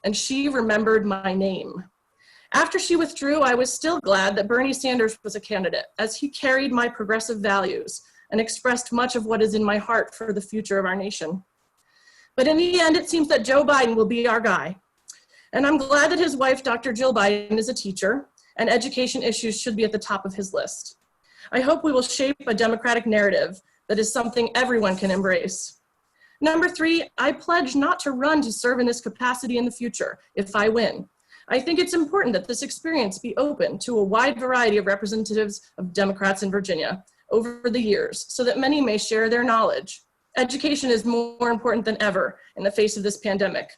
and she remembered my name. After she withdrew, I was still glad that Bernie Sanders was a candidate, as he carried my progressive values and expressed much of what is in my heart for the future of our nation. But in the end, it seems that Joe Biden will be our guy. And I'm glad that his wife, Dr. Jill Biden, is a teacher, and education issues should be at the top of his list. I hope we will shape a Democratic narrative that is something everyone can embrace. Number 3, I pledge not to run to serve in this capacity in the future if I win. I think it's important that this experience be open to a wide variety of representatives of Democrats in Virginia over the years so that many may share their knowledge. Education is more important than ever in the face of this pandemic.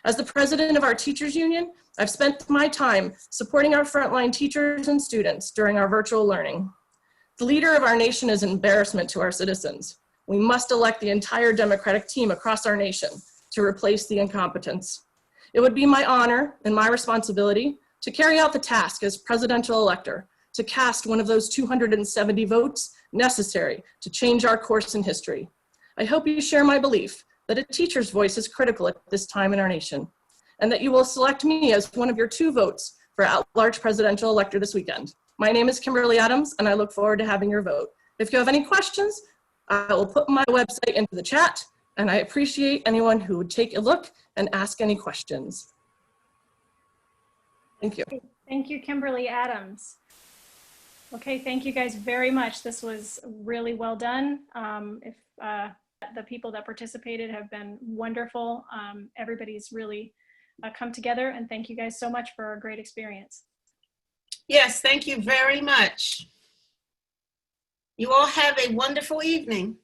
As the president of our teachers union, I've spent my time supporting our frontline teachers and students during our virtual learning. The leader of our nation is an embarrassment to our citizens. We must elect the entire Democratic team across our nation to replace the incompetents. It would be my honor and my responsibility to carry out the task as presidential elector, to cast one of those 270 votes necessary to change our course in history. I hope you share my belief that a teacher's voice is critical at this time in our nation, and that you will select me as one of your 2 votes for at-large presidential elector this weekend. My name is Kimberly Adams, and I look forward to having your vote. If you have any questions, I will put my website into the chat, and I appreciate anyone who would take a look and ask any questions. Thank you. Thank you, Kimberly Adams. Okay, thank you guys very much. This was really well done. The people that participated have been wonderful. Everybody's really come together, and thank you guys so much for a great experience. Yes, thank you very much. You all have a wonderful evening.